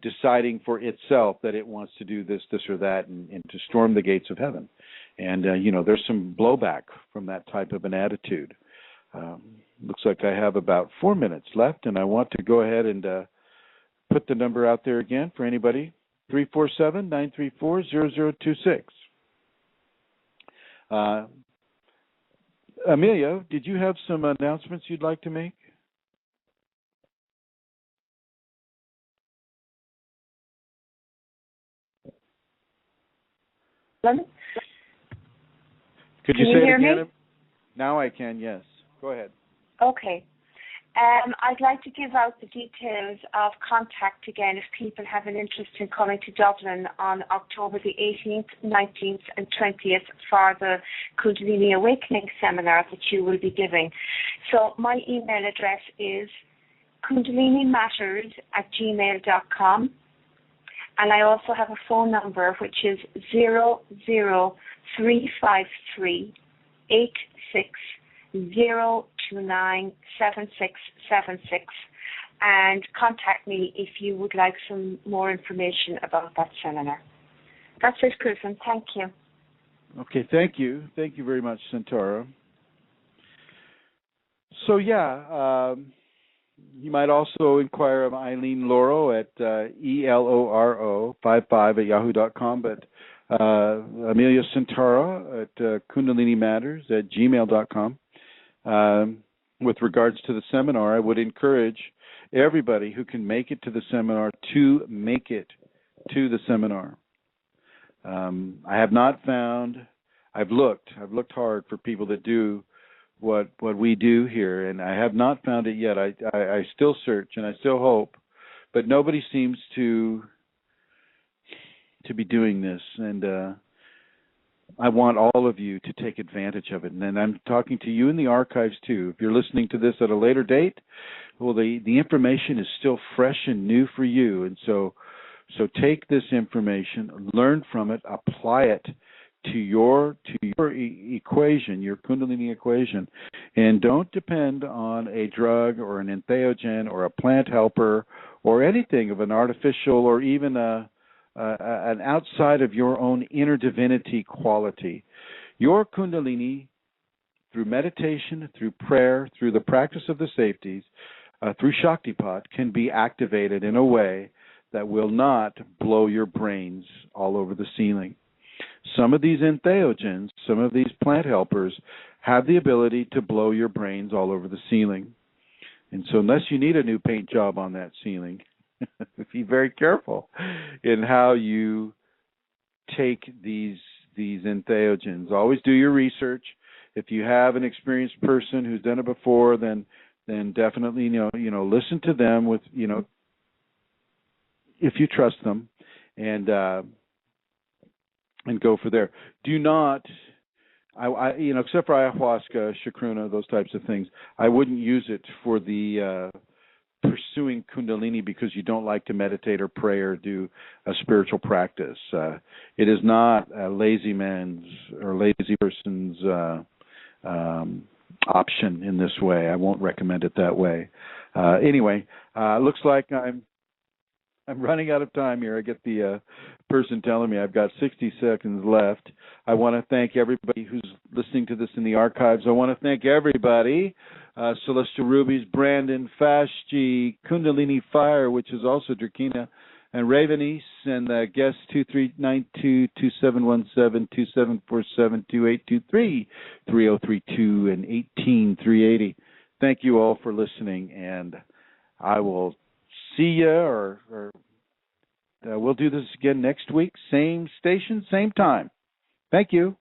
deciding for itself that it wants to do this or that, and to storm the gates of heaven. And there's some blowback from that type of an attitude. Looks like I have about 4 minutes left, and I want to go ahead and put the number out there again for anybody, 347-934-0026. Amelia, did you have some announcements you'd like to make? Could you say hear it again? Me? Now I can, yes. Go ahead. Okay. I'd like to give out the details of contact again if people have an interest in coming to Dublin on October the 18th, 19th and 20th for the Kundalini Awakening seminar that you will be giving. So my email address is kundalinimatters@gmail.com, and I also have a phone number which is 0035386 and contact me if you would like some more information about that seminar. That's it, Kristen. Thank you. Okay, thank you. Thank you very much, Santara. So, you might also inquire of Eileen Loro at ELORO55 @yahoo.com, but Amelia Santara at KundaliniMatters@gmail.com. With regards to the seminar, I would encourage everybody who can make it to the seminar to make it to the seminar. I have not found, I've looked hard for people that do what we do here, and I have not found it yet. I still search and I still hope, but nobody seems to be doing this, and I want all of you to take advantage of it. And I'm talking to you in the archives too. If you're listening to this at a later date, well, the information is still fresh and new for you, and so take this information, learn from it, apply it to your equation, your Kundalini equation, and don't depend on a drug or an entheogen or a plant helper or anything of an artificial or even an outside of your own inner divinity quality. Your Kundalini, through meditation, through prayer, through the practice of the safeties, through Shaktipat, can be activated in a way that will not blow your brains all over the ceiling. Some of these entheogens, some of these plant helpers, have the ability to blow your brains all over the ceiling. And so unless you need a new paint job on that ceiling, be very careful in how you take these entheogens. Always do your research. If you have an experienced person who's done it before, then definitely listen to them with if you trust them, and go for there. Do not, except for ayahuasca, chacruna, those types of things, I wouldn't use it for the pursuing Kundalini because you don't like to meditate or pray or do a spiritual practice. It is not a lazy man's or lazy person's option in this way. I won't recommend it that way. Anyway, looks like I'm running out of time here. I get the person telling me I've got 60 seconds left. I want to thank everybody who's listening to this in the archives. I want to thank everybody, Celestial Rubies, Brandon, Fashji, Kundalini Fire, which is also Drakina, And Raven East and guest 2392-2747-2823, and 18380. Thank you all for listening, and I will see you, or we'll do this again next week, same station, same time. Thank you.